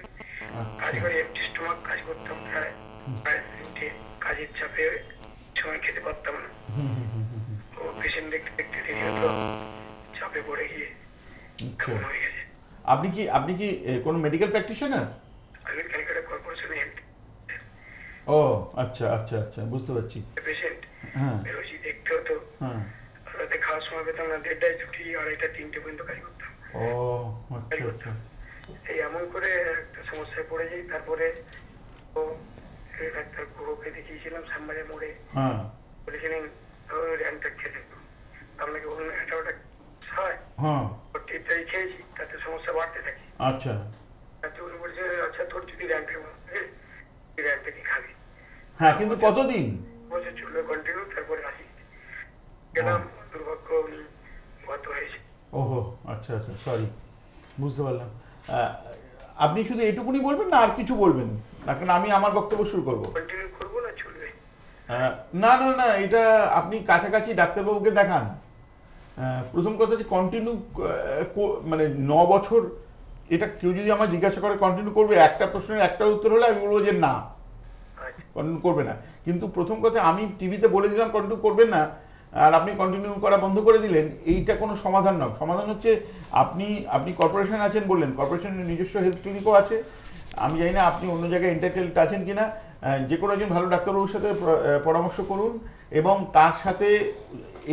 কাজ করে এমটি স্টোমাক কাজ করতাম, প্রায় কাজের চাপে সময় খেতে পারতাম না। ও পেশেন্ট দেখতে দেখতে দেরি হতো, চাপে পড়ে গিয়ে আচ্ছা, এমন হয়ে গেছে। আপনি কি কোনো মেডিকেল প্র্যাকটিশনার? আমি ক্যালকাটা কর্পোরেশনে ও আচ্ছা আচ্ছা আচ্ছা, বুঝতে পারছি। পেশেন্ট হ্যাঁ বেরোজি দেখতে হতো, হ্যাঁ। রাতে খাওয়ার সময় পেতাম না, 1:30টায় ছুটি, 2:30টা 3টে পর্যন্ত কাজ করতাম। ও আচ্ছা আচ্ছা। এই এমন করে একটা সমস্যায় পড়ে যাই। তারপরে ও ডাক্তার গুরুকে দেখিয়েছিলাম সামবারে মোড়ে, হ্যাঁ বলেছিলেন র্যানটা খেতে, আপনাকে বলুন এটা ওটা হয়, হ্যাঁ। টিপটাই খেয়েছি, তাতে সমস্যা বাড়তে থাকে। আচ্ছা তাতে উনি বলছে আচ্ছা তোর যদি র্যানটা র্যানটা কি খাবি। হ্যাঁ, কিন্তু কতদিন? বলছে চলবে কন্টিনিউ, তারপরে আসি গেলাম, দুর্ভাগ্য উনি গত হয়েছে। ওহো আচ্ছা আচ্ছা, সরি, বুঝতে পারলাম। আপনি শুধু এটুকুনি বলবেন না আর কিছু বলবেন? এখন আমি আমার বক্তব্য শুরু করব। কন্টিনিউ করবো না চলবে? না না না, এটা আপনি কাছাকাছি ডাক্তারবাবুকে দেখান। প্রথম কথা যে কন্টিনিউ মানে 9 বছর, এটা কেউ যদি আমার জিজ্ঞাসা করে কন্টিনিউ করবে, একটা প্রশ্নের একটা উত্তর হলে আমি বলবো যে না, কন্টিনিউ করবে না। কিন্তু প্রথম কথা আমি টিভিতে বলে দিলাম কন্টিনিউ করবেন না, আর আপনি কন্টিনিউ করা বন্ধ করে দিলেন, এইটা কোনো সমাধান নয়। সমাধান হচ্ছে আপনি কর্পোরেশনে আছেন বললেন, কর্পোরেশনের নিজস্ব হেলথ ক্লিনিকও আছে। আমি জানি না আপনি অন্য জায়গায় ইন্টারটেলড আছেন কিনা। যে কোনো একজন ভালো ডাক্তারবাবুর সাথে পরামর্শ করুন, এবং তার সাথে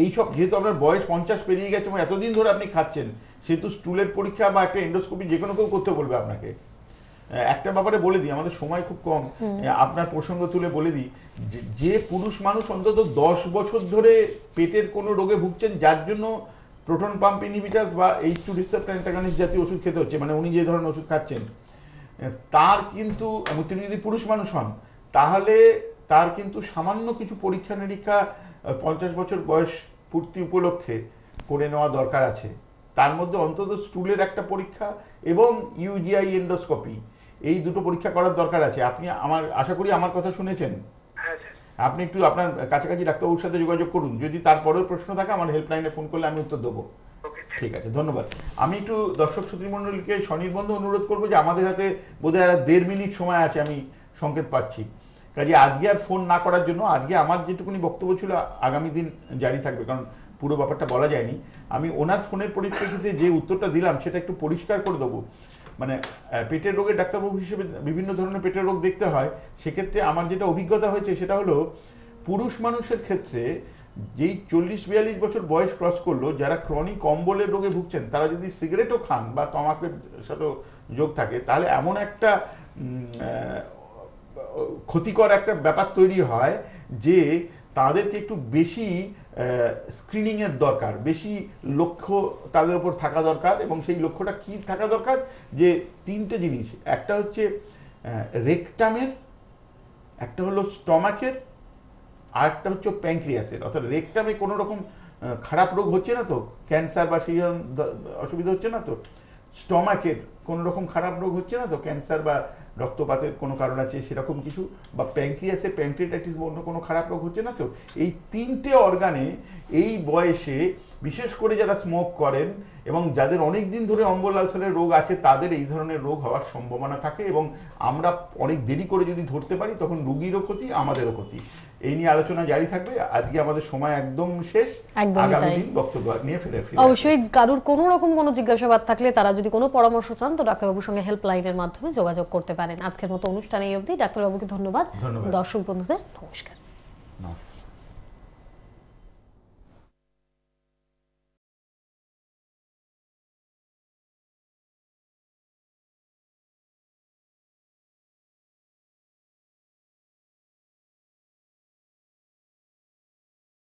এইসব, যেহেতু আপনার বয়স 50 পেরিয়ে গেছে এবং এতদিন ধরে আপনি খাচ্ছেন, সেহেতু স্টুলের পরীক্ষা বা একটা এন্ডোস্কোপি যে কোনো কেউ করতে বলবে আপনাকে। একটা ব্যাপারে বলে দিই, আমাদের সময় খুব কম, আপনার প্রসঙ্গ তুলে বলে দিই, যে পুরুষ মানুষ অন্তত 10 বছর ধরে পেটের কোনো রোগে ভুগছেন, যার জন্য প্রোটন পাম্প ইনহিবিটার্স বা H2 রিসেপ্টর অ্যান্টাগনিস্ট জাতীয় ওষুধ খেতে হচ্ছে, মানে উনি যে ধরনের ওষুধ খাচ্ছেন, তার কিন্তু, তিনি যদি পুরুষ মানুষ হন, তাহলে তার কিন্তু সামান্য কিছু পরীক্ষা নিরীক্ষা 50 বছর বয়স পূর্তি উপলক্ষে করে নেওয়া দরকার আছে। তার মধ্যে অন্তত স্টুলের একটা পরীক্ষা এবং ইউজিআই এন্ডোস্কোপি, এই দুটো পরীক্ষা করার দরকার আছে। আপনি আশা করি আমার কথা শুনেছেন। আপনি একটু আপনার কাছাকাছি ডাক্তারবাবুর সাথে যোগাযোগ করুন, যদি তারপরেও প্রশ্ন থাকে আমার হেল্পলাইনে ফোন করলে আমি উত্তর দেবো। ঠিক আছে, ধন্যবাদ। আমি একটু দর্শক শ্রোতৃমণ্ডলীকে স্বনির্বন্ধ অনুরোধ করবো যে আমাদের হাতে বোধহয় আর 1.5 মিনিট সময় আছে, আমি সংকেত পাচ্ছি। কাজে আজকে আর ফোন না করার জন্য, আজকে আমার যেটুকুনি বক্তব্য ছিল আগামী দিন জারি থাকবে, কারণ পুরো ব্যাপারটা বলা যায়নি। আমি ওনার ফোনের পরিপ্রেক্ষিতে যে উত্তরটা দিলাম সেটা একটু পরিষ্কার করে দেবো। মানে পেটের রোগের ডাক্তারবাবু হিসেবে বিভিন্ন ধরনের পেটের রোগ দেখতে হয়। সেক্ষেত্রে আমার যেটা অভিজ্ঞতা হয়েছে সেটা হলো, পুরুষ মানুষের ক্ষেত্রে যেই 40-42 বছর বয়স ক্রস করলো, যারা ক্রনিক অম্বলের রোগে ভুগছেন, তারা যদি সিগারেটও খান বা তামাকের সাথেও যোগ থাকে, তাহলে এমন একটা ক্ষতিকর একটা ব্যাপার তৈরি হয় যে তাদেরকে একটু বেশি স্ক্রিনিংয়ের দরকার, বেশি লক্ষ্য তাদের উপর থাকা দরকার। এবং সেই লক্ষ্যটা কি থাকা দরকার, যে 3টে জিনিস, একটা হচ্ছে রেকটামের, একটা হলো স্টমাকের, আর একটা হচ্ছে প্যানক্রিয়াসের। অর্থাৎ রেকটামে কোনো রকম খারাপ রোগ হচ্ছে না তো, ক্যান্সার বা সেই অসুবিধা হচ্ছে না তো, স্টমাকের কোনো রকম খারাপ রোগ হচ্ছে না তো, ক্যান্সার বা রক্তপাতের কোনো কারণ আছে সেরকম কিছু, বা প্যানক্রিয়াসে প্যানক্রিয়াটাইটিস বা অন্য কোনো খারাপ রোগ হচ্ছে না তো। এই 3টে অর্গানে এই বয়সে, বিশেষ করে যারা স্মোক করেন এবং যাদের অনেক দিন ধরে অম্বল আলসারের রোগ আছে, তাদের এই ধরনের রোগ হওয়ার সম্ভাবনা থাকে। এবং আমরা অনেক দেরি করে যদি ধরতে পারি, তখন রোগীরও ক্ষতি, আমাদেরও ক্ষতি। এই নিয়ে আলোচনা জারি থাকবে। আজকে আমাদের সময় একদম শেষ, আগামী দিন বক্তব্য নিয়ে ফিরে অবশ্যই কারুর কোনো রকম কোনো জিজ্ঞাসাবাদ থাকলে, তারা যদি কোনো পরামর্শ চান, তো ডাক্তারবাবুর সঙ্গে হেল্পলাইনের মাধ্যমে যোগাযোগ করতে পারেন। আজকের মতো অনুষ্ঠানে এই অবধি। ডাক্তারবাবুকে ধন্যবাদ। দর্শক বন্ধুদের নমস্কার।